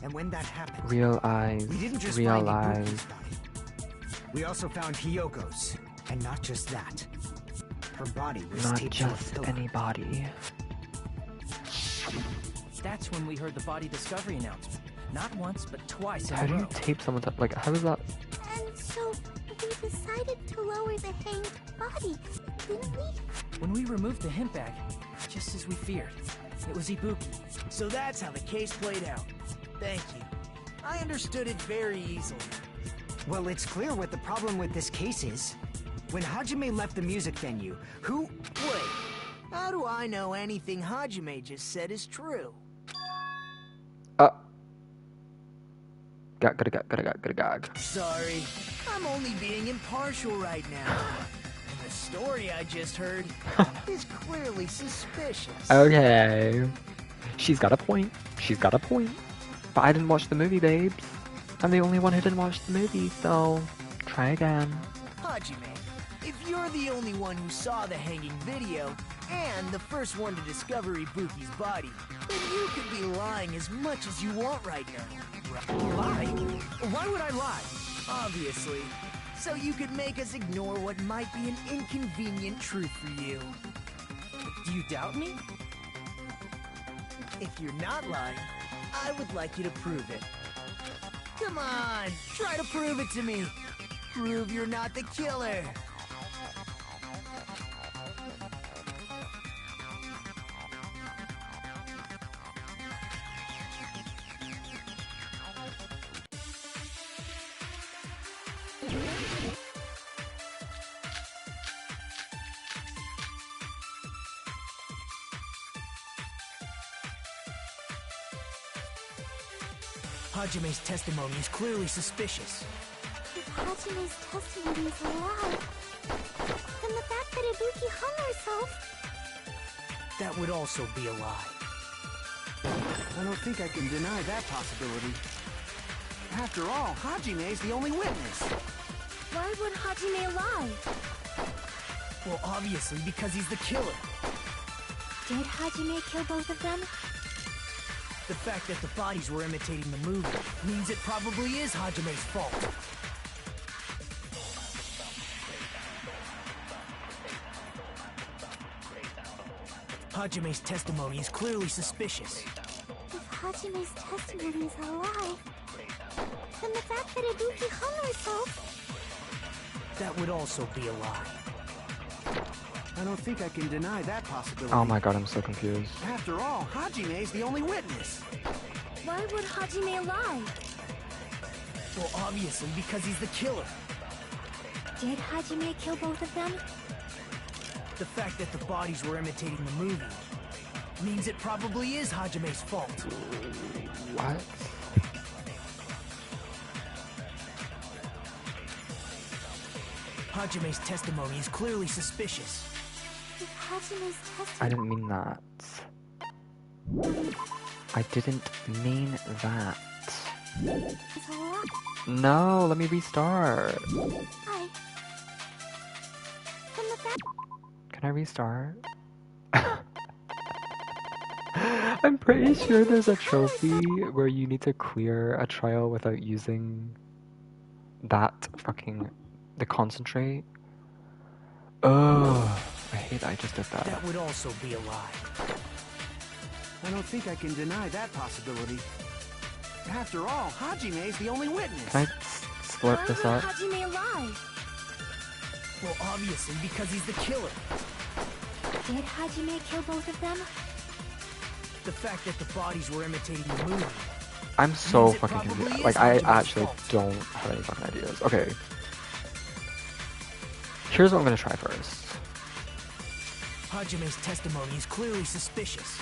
And when that happened, Real eyes. we didn't just Real find eyes. Ibuki's body. We also found Hiyoko's. And not just that. Her body was Not taped to a just pillar. any body. That's when we heard the body discovery announcement. Not once, but twice in How a do row. you tape someone to, like, how is that? And so, we decided to lower the hanged body, didn't we? When we removed the hemp bag, just as we feared, it was Ibuki. So that's how the case played out. Thank you. I understood it very easily. Well, it's clear what the problem with this case is. When Hajime left the music venue, who... Wait, how do I know anything Hajime just said is true? Gag. Sorry, I'm only being impartial right now. And the story I just heard is clearly suspicious. Okay. She's got a point. She's got a point. But I didn't watch the movie, babes. I'm the only one who didn't watch the movie, so try again. Hajime, if you're the only one who saw the hanging video, and the first one to discover Ibuki's body, then you could be lying as much as you want right now. Lie? Why would I lie? Obviously. So you could make us ignore what might be an inconvenient truth for you. Do you doubt me? If you're not lying, I would like you to prove it. Come on, try to prove it to me. Prove you're not the killer. Hajime's testimony is clearly suspicious. If Hajime's testimony is a lie, then the fact that Ibuki hung herself... That would also be a lie. I don't think I can deny that possibility. After all, Hajime is the only witness. Why would Hajime lie? Well, obviously because he's the killer. Did Hajime kill both of them? The fact that the bodies were imitating the movie means it probably is Hajime's fault. Hajime's testimony is clearly suspicious. If Hajime's testimony is a lie, then the fact that Ibuki hung herself... That would also be a lie. I don't think I can deny that possibility. Oh my god, I'm so confused. After all, Hajime's the only witness. Why would Hajime lie? Well, obviously, because he's the killer. Did Hajime kill both of them? The fact that the bodies were imitating the movie means it probably is Hajime's fault. What? Hajime's testimony is clearly suspicious. If Hajime's testimony... I didn't mean that. I didn't mean that. is a lie... No, let me restart. Then the fact... Can I restart? I'm pretty sure there's a trophy where you need to clear a trial without using that fucking... the concentrate. Oh, I hate that I just did that. That would also be a lie. I don't think I can deny that possibility. After all, Hajime's the only witness. Can I slurp this up? Why would Hajime lie? Well, obviously, because he's the killer. Did Hajime kill both of them? The fact that the bodies were imitating the movie. I'm so means it fucking probably confused. is Like, I Hajime's actually fault. don't have any fucking ideas. Okay. Here's what I'm gonna try first. Hajime's testimony is clearly suspicious.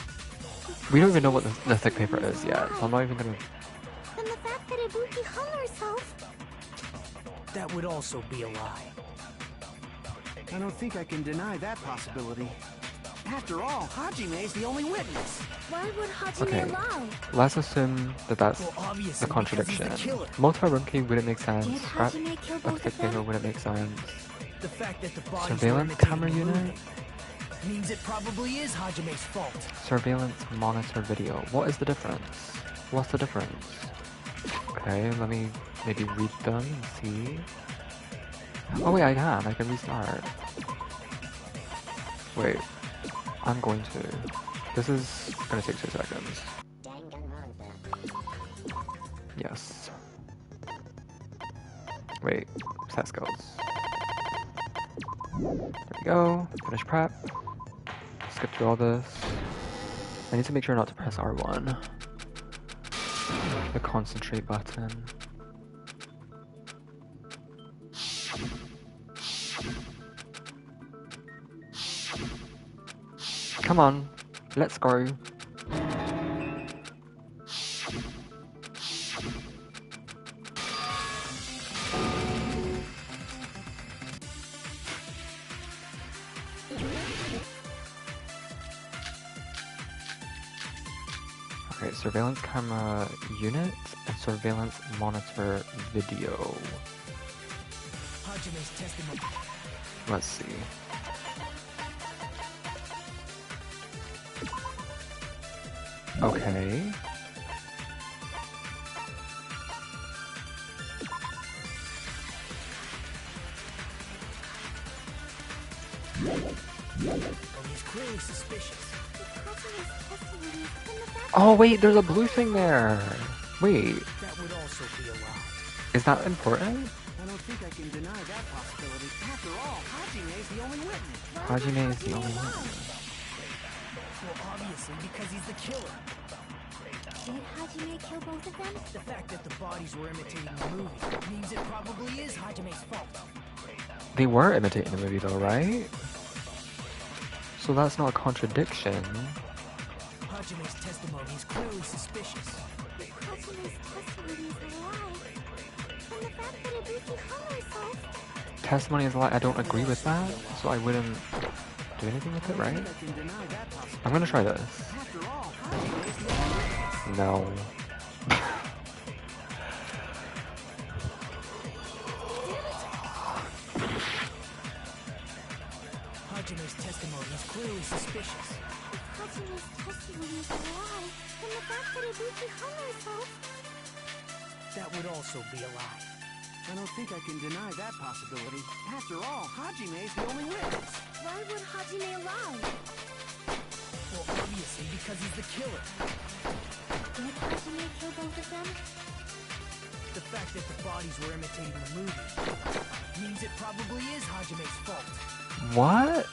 We don't even know what the thick paper is yet, so I'm not even gonna... Then the fact that Ibuki hung herself... That would also be a lie. I don't think I can deny that possibility. After all, Hajime's the only witness. Why would Hajime Okay, lie? let's assume that that's Well, obviously, the because he's the contradiction. killer. Multi-runking wouldn't make sense. Did Scrap Hajime kill of both thick of them? paper wouldn't make sense. The fact that the bodies Surveillance were imitating camera the unit? movie means it probably is Hajime's fault. Surveillance monitor video. What is the difference? What's the difference? Okay, let me maybe read them and see. Oh wait, I can restart. Wait, I'm going to. This is gonna take 2 seconds. Yes. Wait, set skills. There we go, finish prep. Skip through all this. I need to make sure not to press R1. The concentrate button. Come on, let's go. Okay, surveillance camera unit and surveillance monitor video. Hajime's testimony. Let's see. Okay. Oh, he's clearly suspicious. If Hajime's testimony... then the fact... Oh wait, there's a blue thing there. Wait, That would also be a lie. is that important? I don't think I can deny that possibility. After all, Hajime's the only witness. Hajime is the only one. Well, obviously, because he's the killer. Did Hajime kill both of them? The fact that the bodies were imitating the movie means it probably is Hajime's fault. They were imitating the movie though, right? So that's not a contradiction. Hajime's testimony is clearly suspicious. If Hajime's testimony is a lie, then the fact that Ibuki hung herself... Testimony is a lie. I don't agree with that, so I wouldn't do anything with it, right? I can deny that possibility. I'm gonna try this. After all, Hajime's the only witness. No. Hajime's testimony is clearly suspicious. If Hajime's testimony is a lie, then the fact that Ibuki hung herself... That would also be a lie. I don't think I can deny that possibility. After all, Hajime's the only witness. Why would Hajime lie? Well, obviously, because he's the killer. Did the movie. Means it probably is Hajime's fault. What?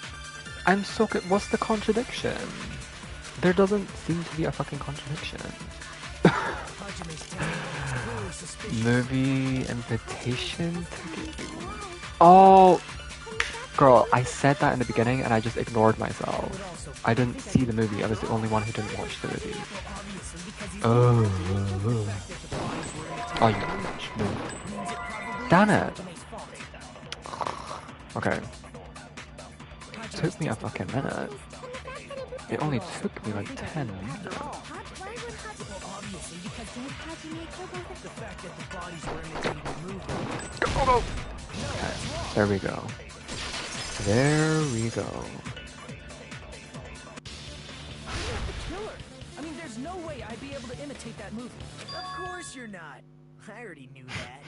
I'm so what's the contradiction? There doesn't seem to be a fucking contradiction. Hajime's testimony is clearly suspicious. Movie invitation ticket. Oh, girl, I said that in the beginning and I just ignored myself. I didn't see the movie. I was the only one who didn't watch the movie. Oh, oh, you bitch. Move. Damn it. Okay. Took me a fucking minute. It only took me like 10 minutes. Go! Okay, there we go. There we go. I'm not the killer. I mean, there's no way I'd be able to imitate that movie. Of course you're not. I already knew that.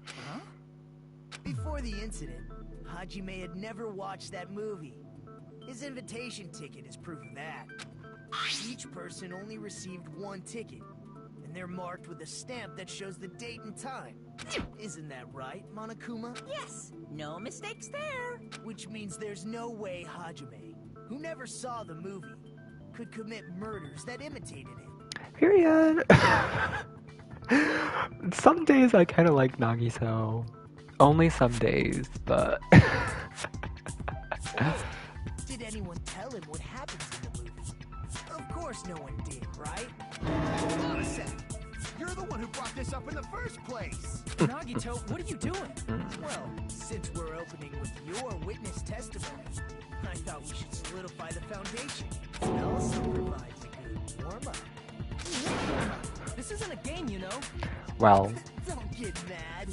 Huh? Before the incident, Hajime had never watched that movie. His invitation ticket is proof of that. Each person only received one ticket, and they're marked with a stamp that shows the date and time. Isn't that right, Monokuma? Yes, no mistakes there. Which means there's no way Hajime, who never saw the movie, could commit murders that imitated it. Period. Some days I kind of like Nagito. Only some days, but... Did anyone tell him what happens in the movie? Of course no one did, right? Hold on a sec. You're the one who brought this up in the first place. Nagito, what are you doing? Well, since we're opening with your witness testimony, I thought we should solidify the foundation. It also provides a good warm-up. This isn't a game, you know. Well... Don't get mad.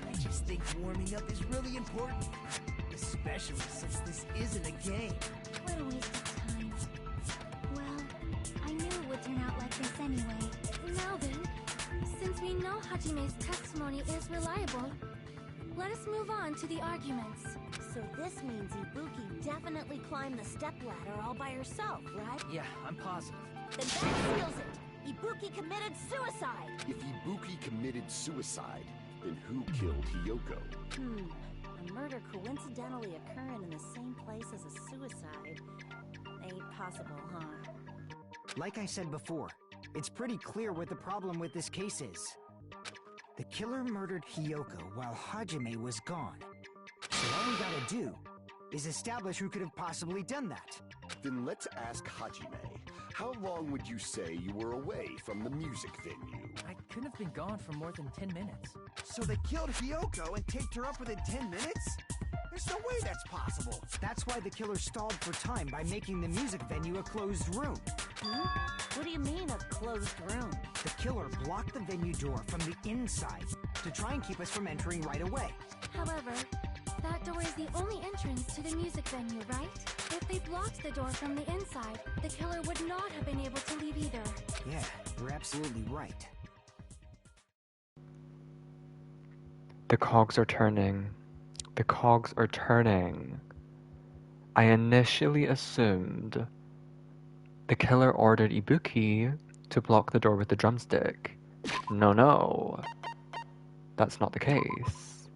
I just think warming up is really important. Especially since this isn't a game. What a waste of time. Well, I knew it would turn out like this anyway. Now then, since we know Hajime's testimony is reliable, let us move on to the arguments. So this means Ibuki definitely climbed the stepladder all by herself, right? Yeah, I'm positive. Then that seals it. Ibuki committed suicide. If Ibuki committed suicide, then who killed Hiyoko? A murder coincidentally occurring in the same place as a suicide ain't possible, huh? Like I said before, it's pretty clear what the problem with this case is. The killer murdered Hiyoko while Hajime was gone. So all we gotta do is establish who could have possibly done that. Then let's ask Hajime. How long would you say you were away from the music venue? I couldn't have been gone for more than 10 minutes. So they killed Hiyoko and taped her up within 10 minutes? There's no way that's possible. That's why the killer stalled for time by making the music venue a closed room. What do you mean, a closed room? The killer blocked the venue door from the inside to try and keep us from entering right away. However, that door is the only entrance to the music venue, right? If they blocked the door from the inside, the killer would not have been able to leave either. Yeah, you're absolutely right. The cogs are turning. The cogs are turning. I initially assumed the killer ordered Ibuki to block the door with the drumstick. No. That's not the case.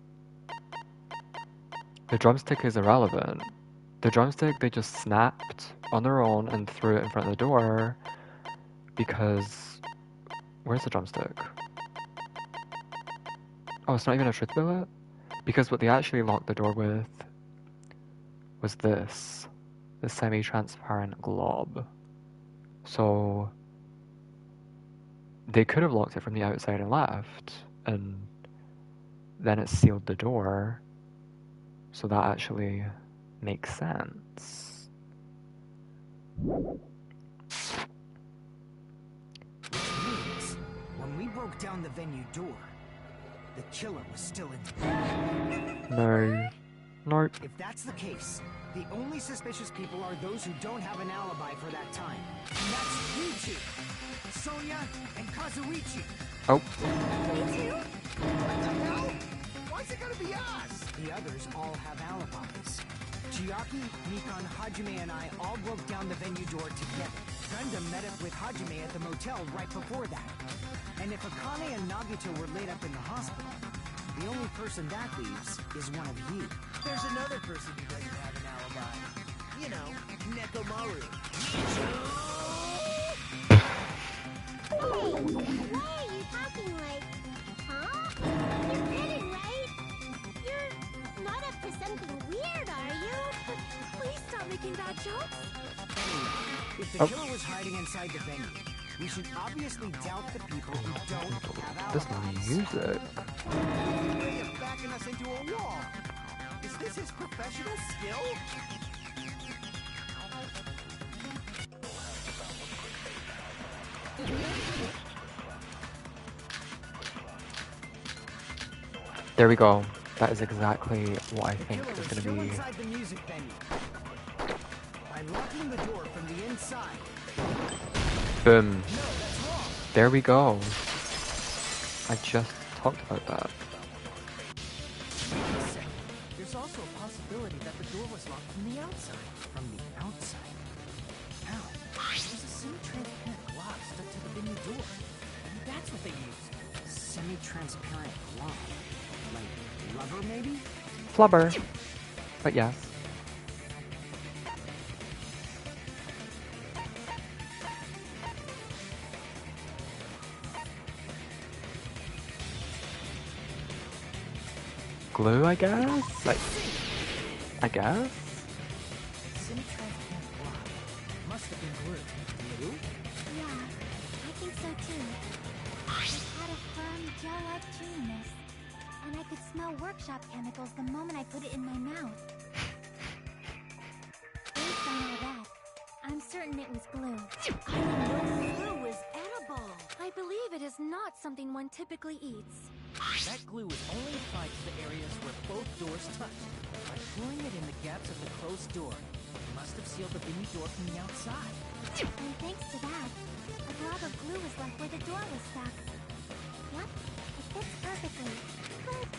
The drumstick is irrelevant. The drumstick they just snapped on their own and threw it in front of the door because... Where's the drumstick? Oh, it's not even a truth bullet? Because what they actually locked the door with was this semi-transparent glob. So they could have locked it from the outside and left, and then it sealed the door. So that actually makes sense. Which means, when we broke down the venue door, the killer was still in there. No. Nope. If that's the case, the only suspicious people are those who don't have an alibi for that time. And that's you two, Sonia and Kazuichi. Oh. Me too? What the hell? Why's it gonna be us? The others all have alibis. Chiaki, Mikan, Hajime, and I all broke down the venue door together. Brenda met up with Hajime at the motel right before that. And if Akane and Nagito were laid up in the hospital, the only person that leaves is one of you. There's another person who doesn't have an alibi. You know, Nekomaru. Why are you talking like... Huh? You're kidding, right? You're not up to something weird, are you? Please stop making bad jokes. Anyway, if the killer was hiding inside the venue, we should obviously doubt the people who don't have This alibis. music. Way of backing us into a wall. Is this his professional skill? There we go. That is exactly what I think Killer is was going to still be. inside the music venue. By locking the door from the inside. Boom. No, that's wrong. There we go. I just talked about that. There's also a possibility that the door was locked from the outside. From the outside. How? There's a semi-transparent block stuck to the venue door. And that's what they used. Semi-transparent block. Like rubber, maybe? Flubber. But yes. Glue, I guess? Like, I guess? Semi-transparent block. Must have been glue. Glue? Yeah, I think so too. It had a firm, gel-like chewiness. And I could smell workshop chemicals the moment I put it in my mouth. Based on all that, I'm certain it was glue. I didn't know glue was edible. I believe it is not something one typically eats. That glue is only applied to the areas where both doors touch. By pouring it in the gaps of the closed door, it must have sealed the venue door from the outside. And thanks to that, a blob of glue was left where the door was stuck. Yep, it fits perfectly. But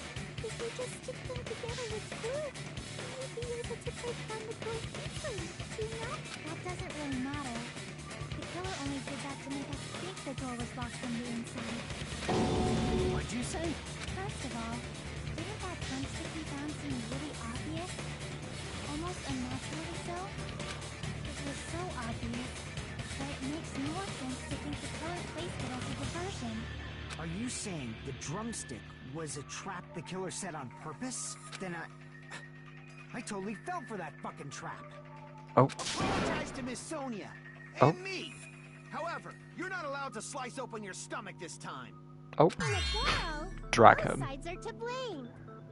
if you just stick them together with glue, you'd be able to break down the door easily, you know? That doesn't really matter. The killer only did that to make us think the door was locked from the inside. What'd you say? First of all, didn't that drumstick we found seem really obvious? Almost unnaturally so? It was so obvious that it makes more sense to think the killer placed it as a diversion. Are you saying the drumstick was a trap the killer set on purpose? Then I totally fell for that fucking trap. Oh. Apologize to Miss Sonia. Oh. And me. However, you're not allowed to slice open your stomach this time. Oh. On a quarrel, Drag both him. sides are to blame.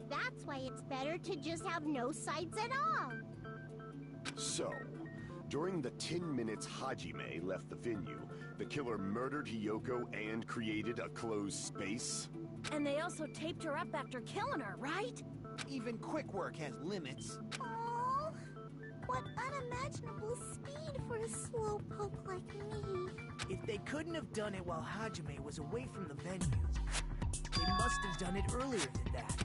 That's why it's better to just have no sides at all. So, during the 10 minutes Hajime left the venue, the killer murdered Hiyoko and created a closed space? And they also taped her up after killing her, right? Even quick work has limits. Oh, what unimaginable speed for a slowpoke like me. If they couldn't have done it while Hajime was away from the venue, they must have done it earlier than that.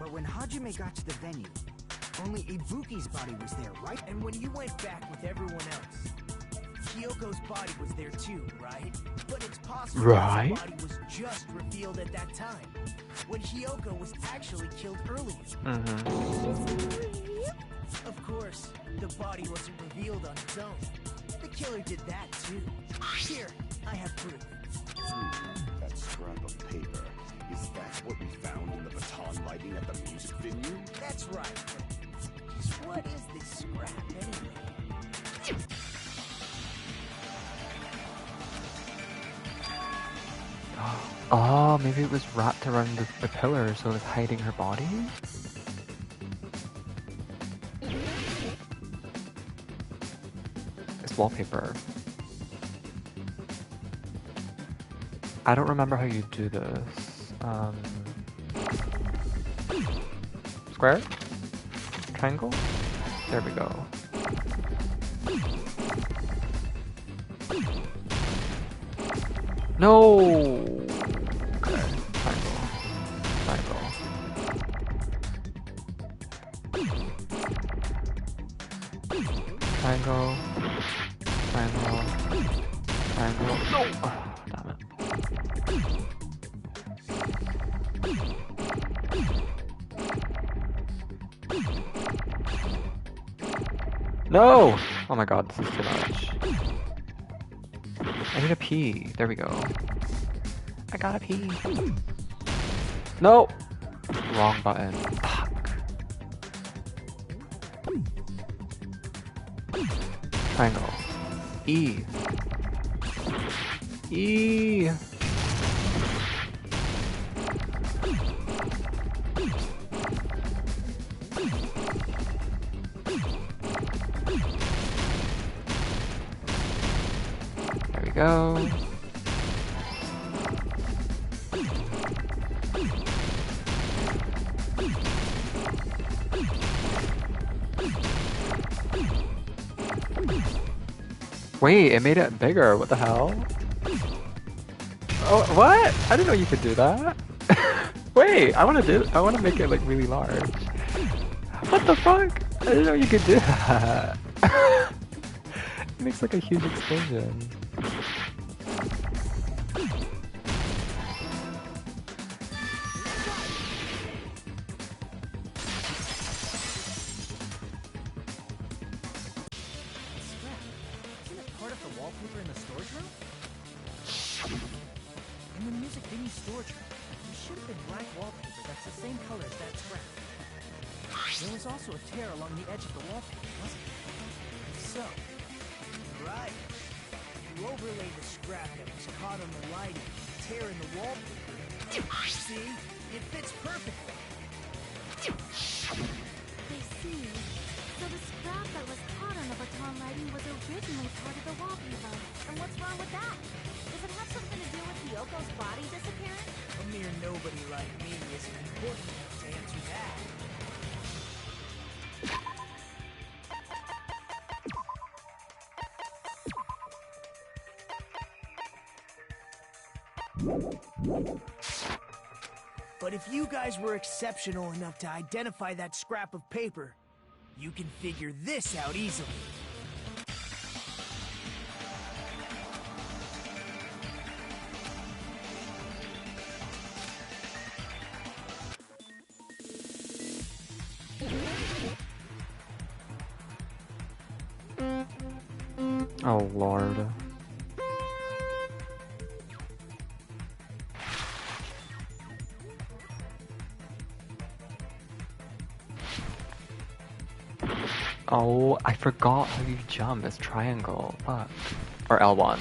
But when Hajime got to the venue, only Ibuki's body was there, right? And when you went back with everyone else, Hyoko's body was there too, right? But it's possible Right. that the body was just revealed at that time, when Hyoko was actually killed earlier. Of course, the body wasn't revealed on its own. The killer did that too. Here, I have proof. That scrap of paper. Is that what we found in the baton lighting at the music venue? That's right. But just what is this scrap anyway? Oh, maybe it was wrapped around the pillar, so it was hiding her body? It's wallpaper. I don't remember how you do this. Square? Triangle? There we go. No! Okay, triangle. Triangle. Triangle. Triangle. Triangle. No! Oh, damn it. No! Oh my god, this is too much. I need a pee. There we go. I gotta pee. No! Wrong button. Fuck. Triangle. E. E. There we go. Wait, it made it bigger. What the hell? Oh, what? I didn't know you could do that. Wait, I want to make it like really large. What the fuck? I didn't know you could do that. It makes like a huge explosion. Isn't it part of the wallpaper in the storage room? In the music venue storage room, there should have been black wallpaper that's the same color as that scrap. There was also a tear along the edge of the wallpaper, wasn't there? So, Right. You overlaid the scrap that was caught on the lighting, tear in the wallpaper. See? It fits perfectly. I see. So the scrap that was caught on the baton lighting was originally part of the wallpaper. And what's wrong with that? Does it have something to do with Hyoko's body disappearing? A mere nobody like me isn't important enough to answer that. But if you guys were exceptional enough to identify that scrap of paper, you can figure this out easily. Oh lord. Oh, I forgot how you jump. It's triangle. Fuck. Or L1.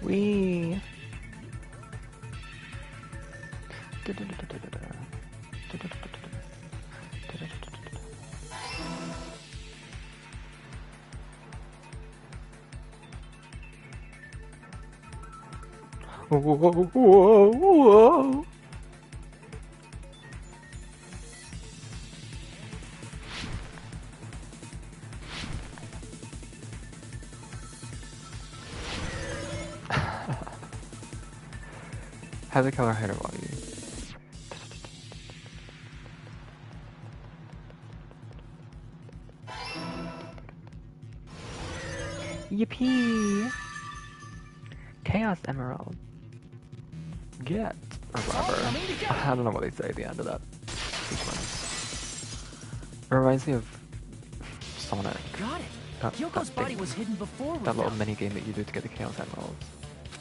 Wee. Whoa, whoa, whoa, whoa. How's the color hider body? Yippee! Chaos Emerald. Get or whatever. I don't know what they say at the end of that sequence. It reminds me of Sonic. Got it. Hyoko's body was hidden before we that little found mini game that you do to get the Chaos Emeralds.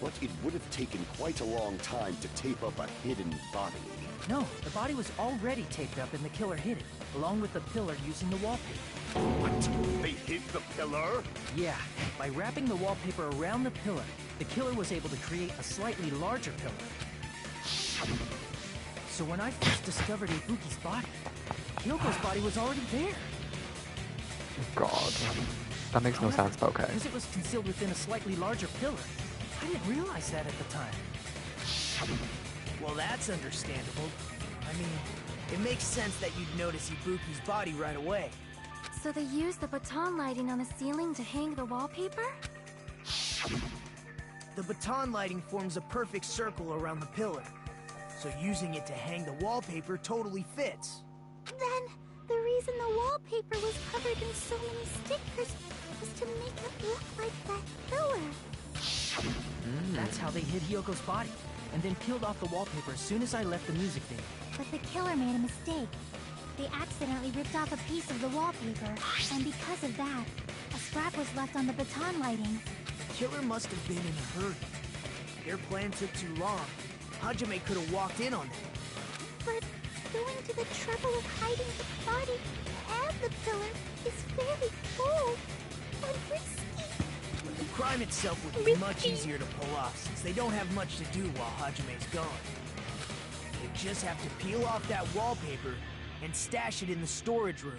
But it would have taken quite a long time to tape up a hidden body. No, the body was already taped up and the killer hid it, along with the pillar using the wallpaper. What? They hid the pillar? Yeah, by wrapping the wallpaper around the pillar, the killer was able to create a slightly larger pillar. So when I first discovered Ibuki's body, Hyoko's body was already there. God. That makes no sense, but okay. Because it was concealed within a slightly larger pillar. I didn't realize that at the time. Well, that's understandable. I mean, it makes sense that you'd notice Ibuki's body right away. So they used the baton lighting on the ceiling to hang the wallpaper? The baton lighting forms a perfect circle around the pillar. So using it to hang the wallpaper totally fits. Then, the reason the wallpaper was covered in so many stickers was to make it look like that pillar. That's how they hid Hyoko's body, and then peeled off the wallpaper as soon as I left the music video. But the killer made a mistake. They accidentally ripped off a piece of the wallpaper, and because of that, a scrap was left on the baton lighting. The killer must have been in a hurry. Their plan took too long. Hajime could have walked in on them. But going to the trouble of hiding the body and the pillar is very bold and risky. But the crime itself would be much easier to pull off since they don't have much to do while Hajime's gone. They just have to peel off that wallpaper and stash it in the storage room.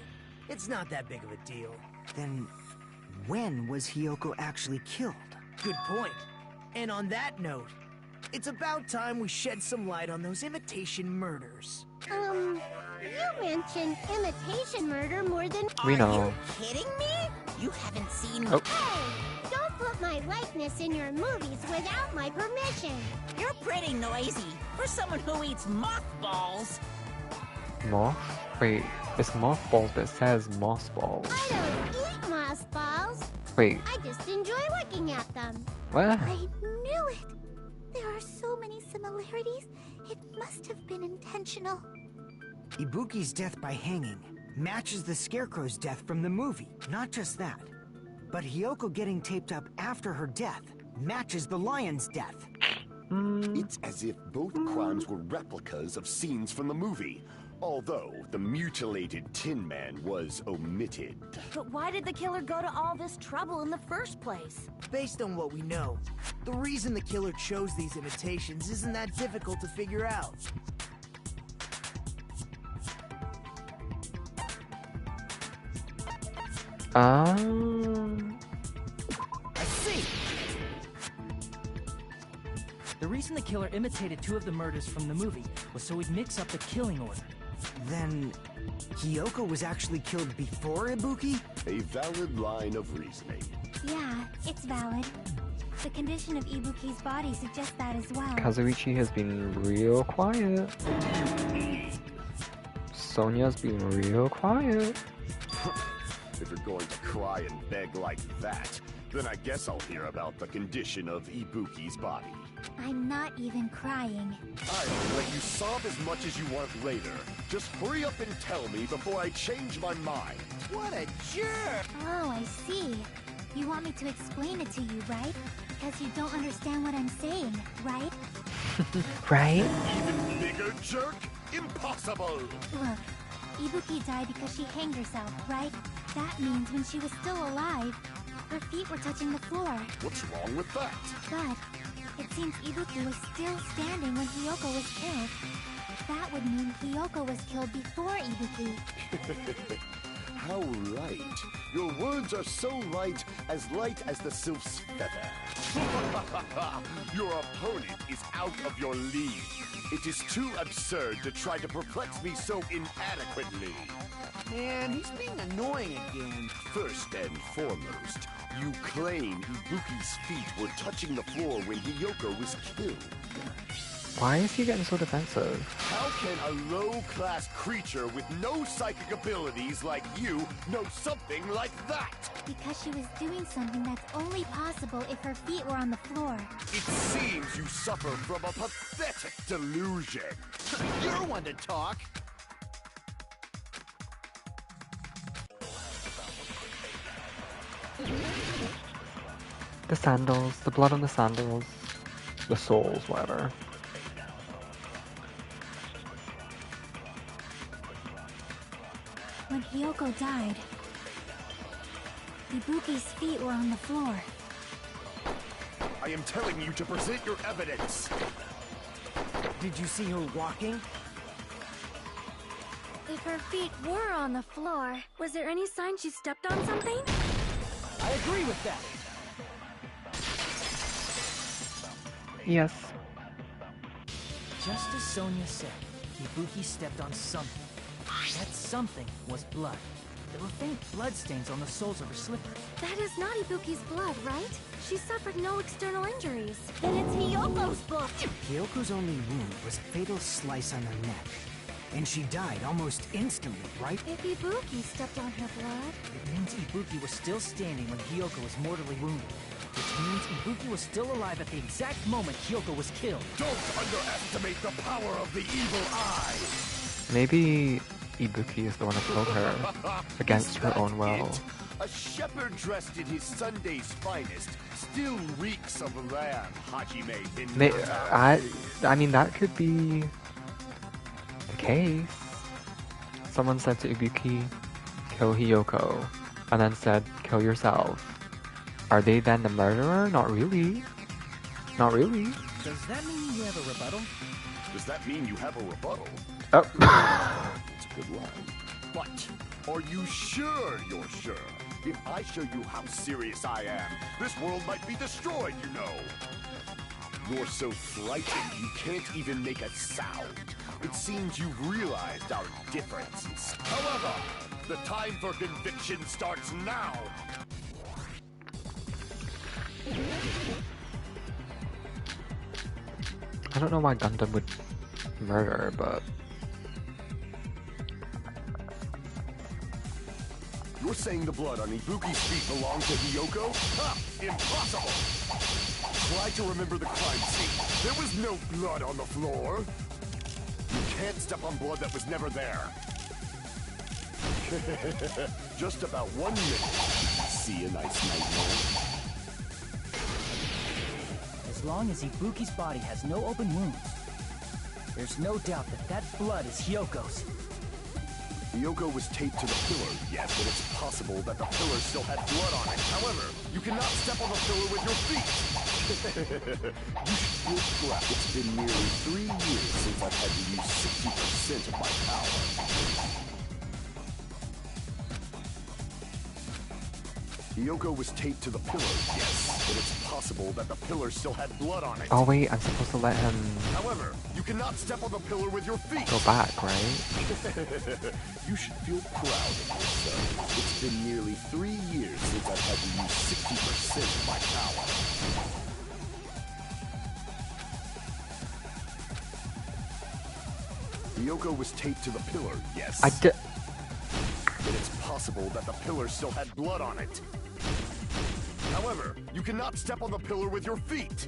It's not that big of a deal. Then, when was Hyoko actually killed? Good point. And on that note, it's about time we shed some light on those imitation murders. You mentioned imitation murder more than... We know. Are you kidding me? You haven't seen... Oh. Hey! Don't put my likeness in your movies without my permission! You're pretty noisy for someone who eats mothballs. Moth? Wait, it's mothballs, but it says mothballs. I don't eat mothballs. Wait, I just enjoy looking at them. what? I knew it! There are so many similarities, it must have been intentional. Ibuki's death by hanging matches the Scarecrow's death from the movie. Not just that, but Hyoko getting taped up after her death matches the lion's death. It's as if both crimes were replicas of scenes from the movie, although the mutilated Tin Man was omitted. But why did the killer go to all this trouble in the first place? Based on what we know, the reason the killer chose these imitations isn't that difficult to figure out. I see! The reason the killer imitated two of the murders from the movie was so he'd mix up the killing order. Then, Hyoko was actually killed before Ibuki? A valid line of reasoning. Yeah, it's valid. The condition of Ibuki's body suggests that as well. Kazuichi has been real quiet. Sonya's been real quiet. If you're going to cry and beg like that, then I guess I'll hear about the condition of Ibuki's body. I'm not even crying. I'll let you sob as much as you want later. Just hurry up and tell me before I change my mind. What a jerk! Oh, I see. You want me to explain it to you, right? Because you don't understand what I'm saying, right? Right? Even bigger jerk? Impossible! Look, Ibuki died because she hanged herself, right? That means when she was still alive, her feet were touching the floor. What's wrong with that? But it seems Ibuki was still standing when Hyoko was killed. That would mean Hyoko was killed before Ibuki. How right. Your words are so light as the sylph's feather. Your opponent is out of your league. It is too absurd to try to perplex me so inadequately. Man, he's being annoying again. First and foremost, you claim Ibuki's feet were touching the floor when Hyoko was killed. Why is he getting so defensive? How can a low-class creature with no psychic abilities like you know something like that? Because she was doing something that's only possible if her feet were on the floor. It seems you suffer from a pathetic delusion. You're one to talk. The sandals, the blood on the sandals, the souls, whatever. When Hyoko died, Ibuki's feet were on the floor. I am telling you to present your evidence. Did you see her walking? If her feet were on the floor, was there any sign she stepped on something? I agree with that. Yes. Just as Sonia said, Ibuki stepped on something. That something was blood. There were faint bloodstains on the soles of her slippers. That is not Ibuki's blood, right? She suffered no external injuries. Then it's Hiyoko's book. Hyoko's only wound was a fatal slice on her neck. And she died almost instantly, right? If Ibuki stepped on her blood... It means Ibuki was still standing when Hyoko was mortally wounded. Which means Ibuki was still alive at the exact moment Hyoko was killed. Don't underestimate the power of the evil eye! Maybe Ibuki is the one who killed her against her own will. A shepherd dressed in his Sunday's finest still reeks of lamb, Hajime in I mean, that could be the case. Someone said to Ibuki, kill Hyoko, and then said, kill yourself. Are they then the murderer? Not really. Not really. Does that mean you have a rebuttal? Does that mean you have a rebuttal? Oh. It's a good line. But are you sure you're sure? If I show you how serious I am, this world might be destroyed, you know. You're so frightened you can't even make a sound. It seems you've realized our differences. However, the time for conviction starts now. I don't know why Gundam would murder, but... You're saying the blood on Ibuki's feet belonged to Hyoko? Ha! Impossible! Try to remember the crime scene. There was no blood on the floor. You can't step on blood that was never there. Just about 1 minute. See a nice nightmare? As long as Ibuki's body has no open wounds, there's no doubt that that blood is Hyoko's. Hyoko was taped to the pillar, yes, but it's possible that the pillar still had blood on it. However, you cannot step on the pillar with your feet. You should feel proud. It's been nearly 3 years since I've had to use 60% of my power. Hyoko was taped to the pillar, yes, but it's possible that the pillar still had blood on it. Oh wait, I'm supposed to let him However, you cannot step on the pillar with your feet. go back, right? You should feel proud of yourself. It's been nearly 3 years since I've had to use 60% of my power. Hyoko was taped to the pillar, yes. I did. But it's possible that the pillar still had blood on it. However, you cannot step on the pillar with your feet.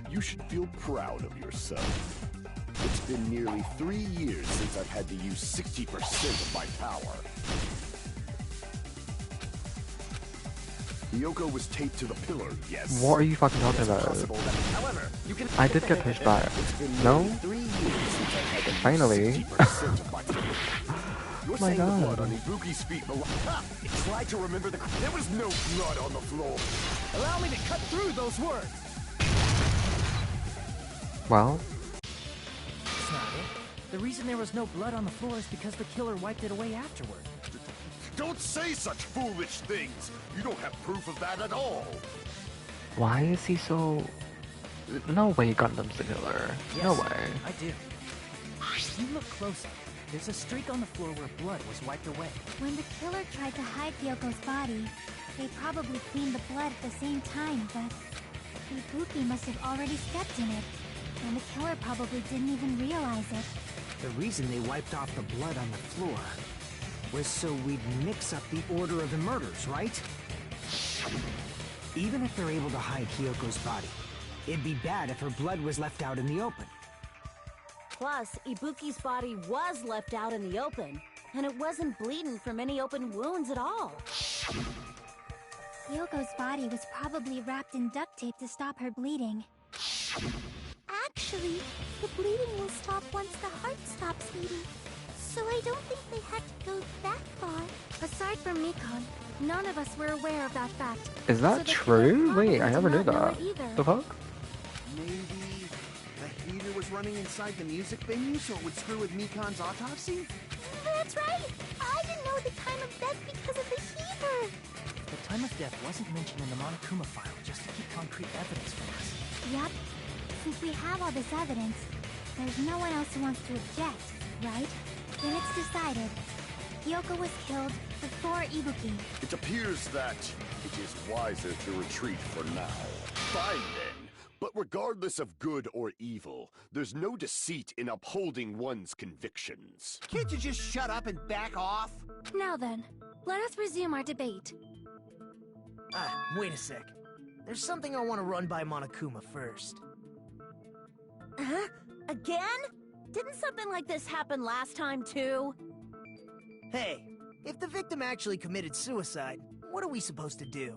You should feel proud of yourself. It's been nearly 3 years since I've had to use 60% of my power. Hyoko was taped to the pillar, yes. What are you fucking talking about? However, you can I did get pushed back. No? 3 years since I've had to use Finally. 60% of my power. You're My saying the God. blood on Ibuki's feet Try to remember there was no blood on the floor. Allow me to cut through those words! Well, That's not it. The reason there was no blood on the floor is because the killer wiped it away afterward. Don't say such foolish things. You don't have proof of that at all. why is he so... No way Gundam's the killer. No Yes, way. I do. If you look closer, there's a streak on the floor where blood was wiped away. When the killer tried to hide Hyoko's body, they probably cleaned the blood at the same time, but Ibuki must have already stepped in it, and the killer probably didn't even realize it. The reason they wiped off the blood on the floor was so we'd mix up the order of the murders, right? Even if they're able to hide Hyoko's body, it'd be bad if her blood was left out in the open. Plus, Ibuki's body was left out in the open, and it wasn't bleeding from any open wounds at all. Hyoko's body was probably wrapped in duct tape to stop her bleeding. Actually, the bleeding will stop once the heart stops beating. So I don't think they had to go that far. Aside from Mikon, none of us were aware of that fact. Is that So the true? killer Wait, I probably never did knew not know that. it either. The fuck? Maybe the heater was was running inside the music venue so it would screw with Mikan's autopsy? That's right! I didn't know the time of death because of the heater! The time of death wasn't mentioned in the Monokuma file just to keep concrete evidence from us. Yep. Since we have all this evidence, there's no one else who wants to object, right? Then it's decided. Hyoko was killed before Ibuki. It appears that it is wiser to retreat for now. Fine then. But regardless of good or evil, there's no deceit in upholding one's convictions. Can't you just shut up and back off? Now then, let us resume our debate. Wait a sec. There's something I want to run by Monokuma first. Huh? Again? Didn't something like this happen last time, too? Hey, if the victim actually committed suicide, what are we supposed to do?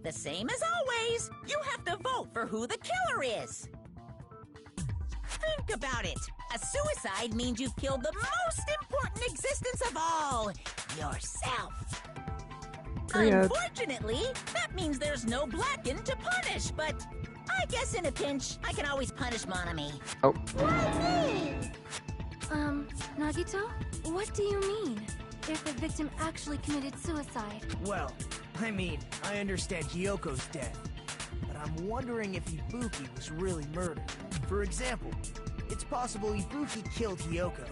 The same as always. You have to vote for who the killer is. Think about it. A suicide means you've killed the most important existence of all, yourself. Unfortunately, that means there's no Blacken to punish, but I guess in a pinch, I can always punish Monami. Oh. Why me? Nagito? What do you mean? If the victim actually committed suicide? Well, I mean, I understand Hyoko's death, but I'm wondering if Ibuki was really murdered. For example, it's possible Ibuki killed Hyoko,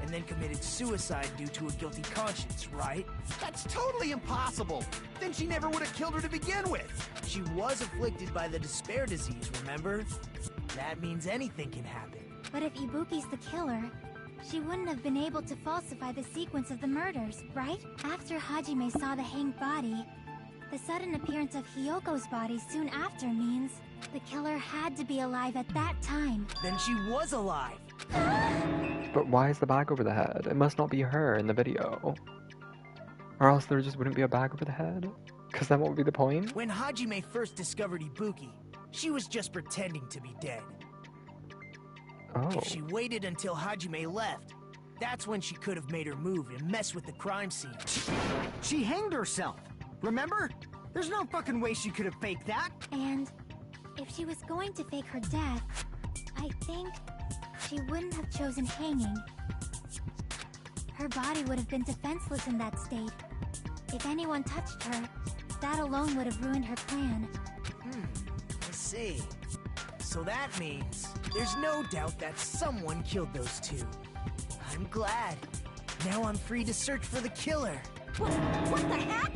and then committed suicide due to a guilty conscience, right? That's totally impossible! Then she never would have killed her to begin with! She was afflicted by the despair disease, remember? That means anything can happen. But if Ibuki's the killer, she wouldn't have been able to falsify the sequence of the murders, right? After Hajime saw the hanged body, the sudden appearance of Hyoko's body soon after means the killer had to be alive at that time. Then she was alive! But why is the bag over the head? It must not be her in the video. Or else there just wouldn't be a bag over the head? Because then what would be the point? When Hajime first discovered Ibuki, she was just pretending to be dead. Oh. If she waited until Hajime left, that's when she could have made her move and mess with the crime scene. She hanged herself! Remember? There's no fucking way she could have faked that! And if she was going to fake her death, I think she wouldn't have chosen hanging. Her body would have been defenseless in that state. If anyone touched her, that alone would have ruined her plan. I see. So that means there's no doubt that someone killed those two. I'm glad. Now I'm free to search for the killer. What the heck?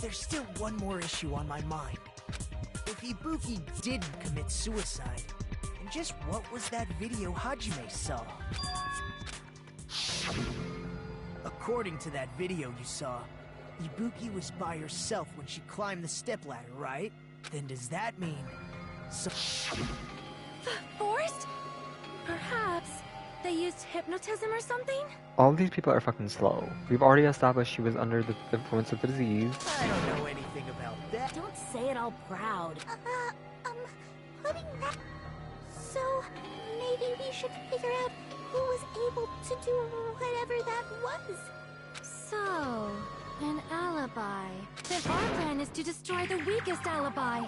There's still one more issue on my mind. If Ibuki didn't commit suicide, then just what was that video Hajime saw? According to that video you saw, Ibuki was by herself when she climbed the stepladder, right? Then does that mean... Forced? Perhaps they used hypnotism or something? All these people are fucking slow. We've already established she was under the influence of the disease. I don't know anything about that. Don't say it all proud. Putting that... So, maybe we should figure out who was able to do whatever that was. So, an alibi. Then our plan is to destroy the weakest alibi.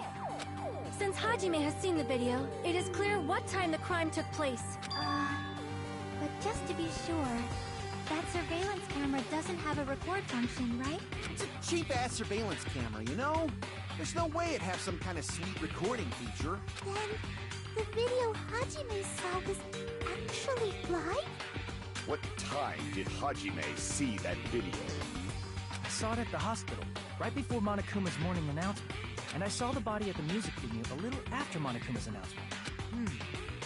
Since Hajime has seen the video, it is clear what time the crime took place. But just to be sure, that surveillance camera doesn't have a record function, right? It's a cheap-ass surveillance camera, you know? There's no way it'd have some kind of sweet recording feature. Then, the video Hajime saw was actually live? What time did Hajime see that video? I saw it at the hospital, right before Monokuma's morning announcement. And I saw the body at the music venue a little after Monokuma's announcement.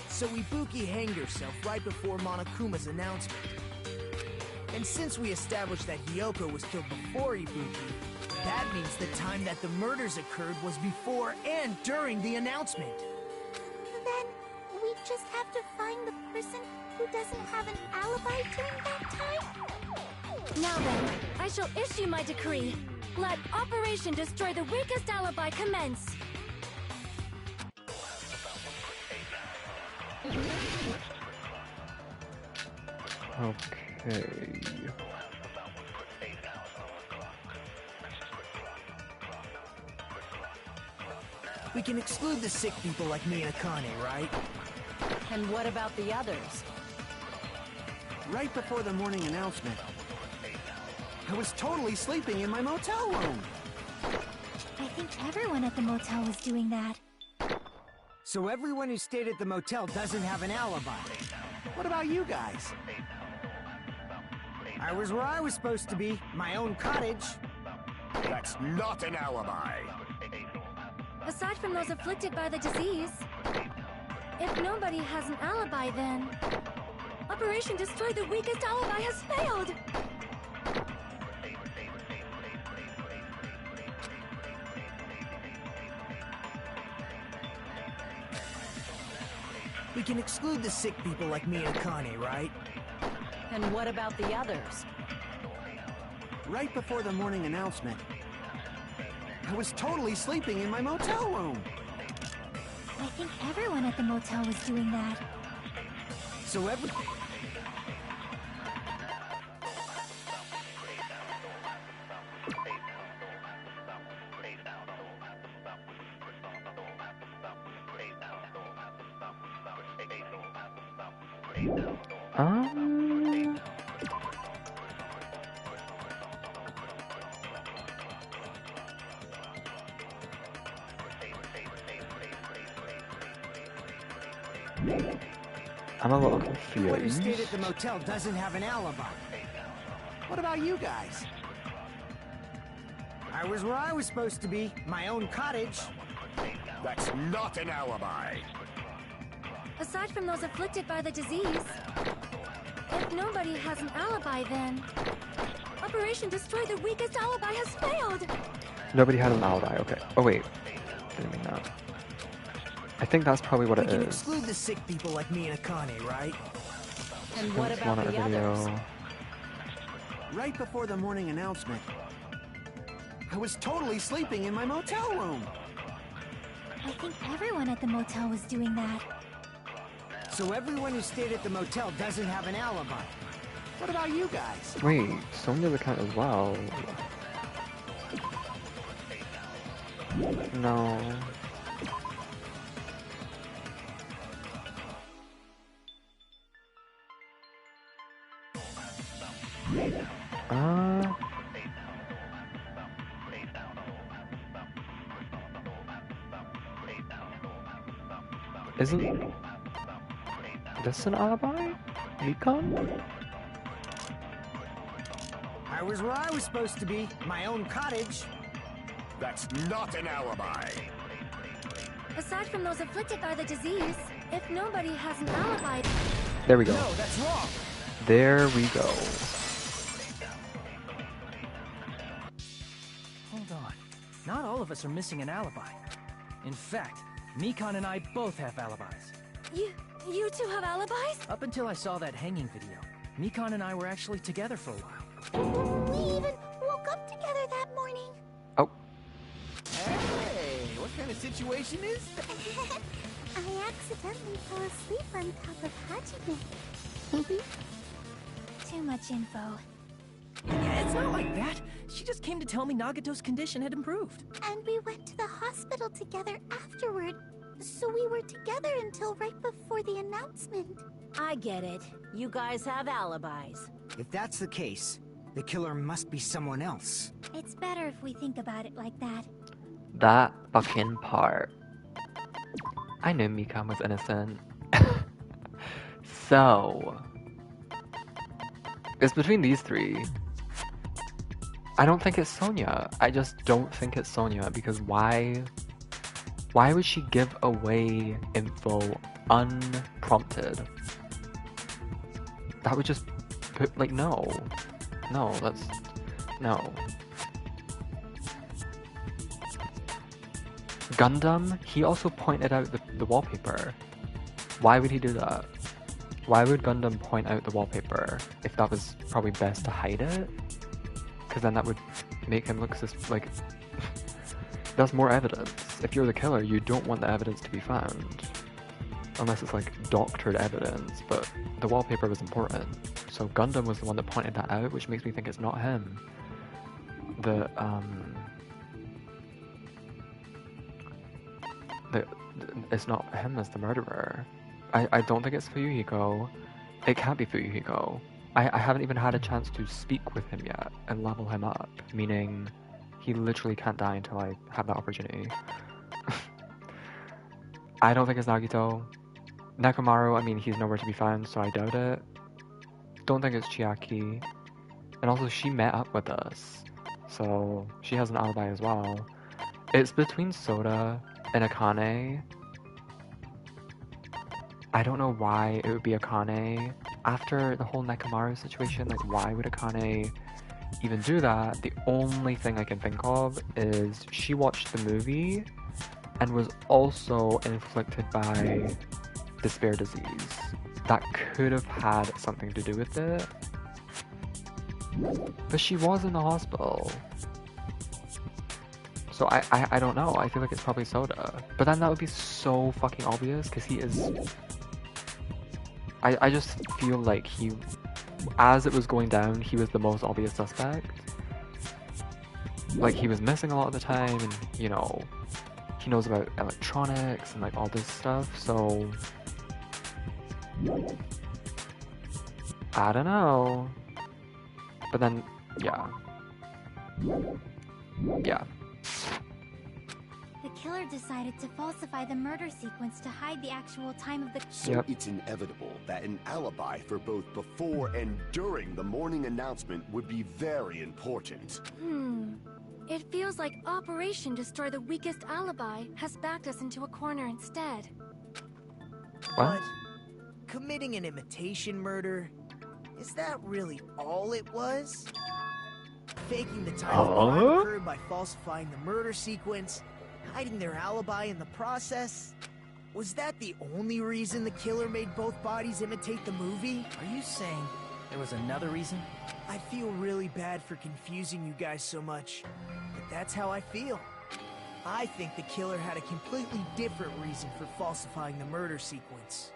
So Ibuki hanged herself right before Monokuma's announcement. And since we established that Hyoko was killed before Ibuki, that means the time that the murders occurred was before and during the announcement. Then, we just have to find the person who doesn't have an alibi during that time? Now then, I shall issue my decree. Let Operation Destroy the Weakest Alibi commence. Okay. We can exclude the sick people like me and Akane, right? And what about the others? Right before the morning announcement, I was totally sleeping in my motel room. I think everyone at the motel was doing that. So everyone who stayed at the motel doesn't have an alibi. What about you guys? I was where I was supposed to be, my own cottage. That's not an alibi. Aside from those afflicted by the disease, if nobody has an alibi, then Operation Destroy the Weakest Alibi has failed. We can exclude the sick people like me and Akane, right? And what about the others? Right before the morning announcement, I was totally sleeping in my motel room. I think everyone at the motel was doing that. So I'm a little everyone who stayed confused. at the motel doesn't have an alibi. What about you guys? I was where I was supposed to be, my own cottage. That's not an alibi. Aside from those afflicted by the disease, if nobody has an alibi, then Operation Destroy the Weakest Alibi has failed. Nobody had an alibi, okay. Oh wait, didn't mean that. I think that's probably what We it can is. exclude the sick people like me and Akane, right? And what Let's about monitor the others? video. Right before the morning announcement, I was totally sleeping in my motel room. I think everyone at the motel was doing that. So everyone who stayed at the motel doesn't have an alibi. What about you guys? Wait, Sonia's account as well. No. Isn't this an alibi? Recon? I was where I was supposed to be, my own cottage. That's not an alibi. Aside from those afflicted by the disease, if nobody has an alibi... There we go. No, that's wrong. There we go. Hold on. Not all of us are missing an alibi. In fact, Mikan and I both have alibis. You two have alibis? Up until I saw that hanging video, Mikan and I were actually together for a while. We even woke up together that morning. Oh, Hey, what kind of situation is that? I accidentally fell asleep on top of Hajime. Too much info. Yeah, it's not like that. She just came to tell me Nagato's condition had improved. And we went to the hospital together afterward. So we were together until right before the announcement. I get it. You guys have alibis. If that's the case, the killer must be someone else. It's better if we think about it like that. that fucking part. I knew Mikan was innocent. So, it's between these three. I don't think it's Sonia. I just don't think it's Sonia because why would she give away info unprompted? That would just put, like, no, that's, no. Gundam, he also pointed out the wallpaper. Why would he do that? Why would Gundam point out the wallpaper if that was probably best to hide it? Because then that would make him look like... That's more evidence. If you're the killer, you don't want the evidence to be found. Unless it's like doctored evidence, but the wallpaper was important. So Gundam was the one that pointed that out, which makes me think it's not him. it's not him as the murderer. I don't think it's Fuyuhiko. It can't be Fuyuhiko. I haven't even had a chance to speak with him yet and level him up, meaning he literally can't die until I have that opportunity. I don't think it's Nagito. Nekomaru, I mean, he's nowhere to be found, so I doubt it. Don't think it's Chiaki. And also, she met up with us, so she has an alibi as well. It's between Soda and Akane. I don't know why it would be Akane. After the whole Nekomaru situation, like, why would Akane even do that? The only thing I can think of is she watched the movie and was also inflicted by despair disease. That could have had something to do with it. But she was in the hospital. So I don't know. I feel like it's probably Soda. But then that would be so fucking obvious because he is... I just feel like he... As it was going down, he was the most obvious suspect. Like, he was missing a lot of the time and, you know, he knows about electronics and, like, all this stuff, so... I don't know. But then, yeah. Yeah. The killer decided to falsify the murder sequence to hide the actual time of the... So it's inevitable that an alibi for both before and during the morning announcement would be very important. It feels like Operation Destroy the Weakest Alibi has backed us into a corner instead. What? But committing an imitation murder, is that really all it was? Faking the time of crime occurred by falsifying the murder sequence, hiding their alibi in the process? Was that the only reason the killer made both bodies imitate the movie? Are you saying there was another reason? I feel really bad for confusing you guys so much, but that's how I feel. I think the killer had a completely different reason for falsifying the murder sequence.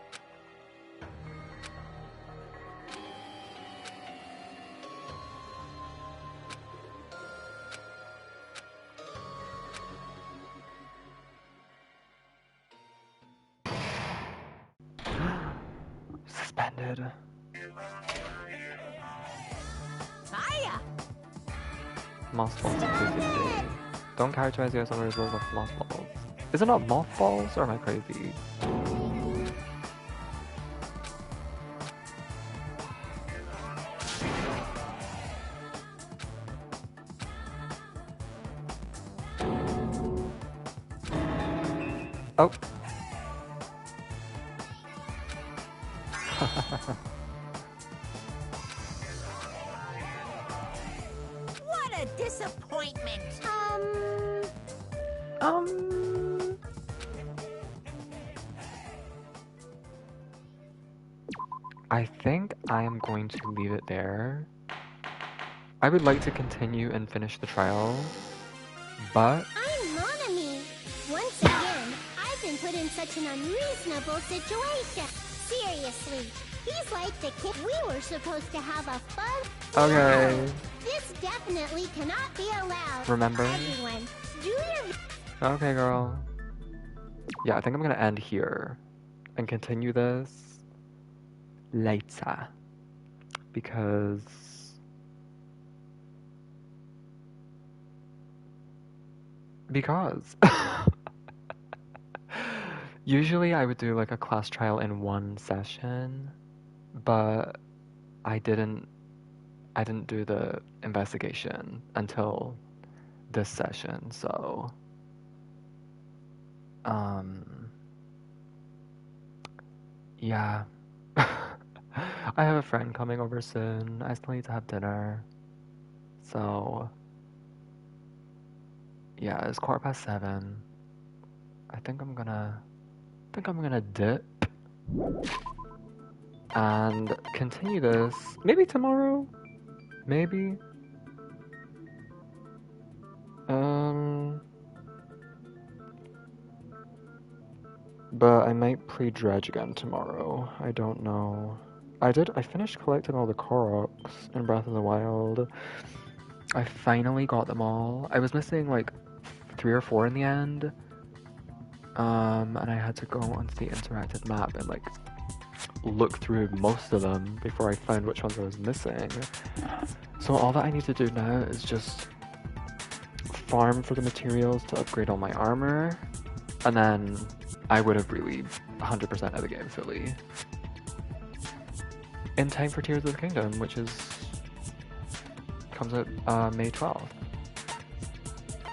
Suspended. Hiya! Mothballs included. Don't characterize the as of mothballs. Is it not mothballs or am I crazy? Oh. What a disappointment! I think I am going to leave it there. I would like to continue and finish the trial, but... I'm Monami. Once again, I've been put in such an unreasonable situation. Seriously, he's like the kid. We were supposed to have a fun... Okay. No, this definitely cannot be allowed. Remember? Everyone, do your... Okay, girl. Yeah, I think I'm gonna end here and continue this later because usually I would do like a class trial in one session, but I didn't do the investigation until this session, so yeah. I have a friend coming over soon. I still need to have dinner. So yeah, it's 7:15. I think I'm gonna dip and continue this maybe tomorrow. Maybe. But I might play Dredge again tomorrow. I don't know. I finished collecting all the Koroks in Breath of the Wild. I finally got them all. I was missing like 3 or 4 in the end. And I had to go onto the interactive map and like look through most of them before I found which ones I was missing. So all that I need to do now is just farm for the materials to upgrade all my armor, and then I would have really 100% of the game fully. In time for Tears of the Kingdom, which comes out May 12th.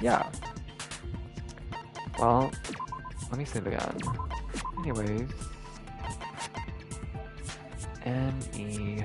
Yeah. Well, let me save again. Anyways. Anyways.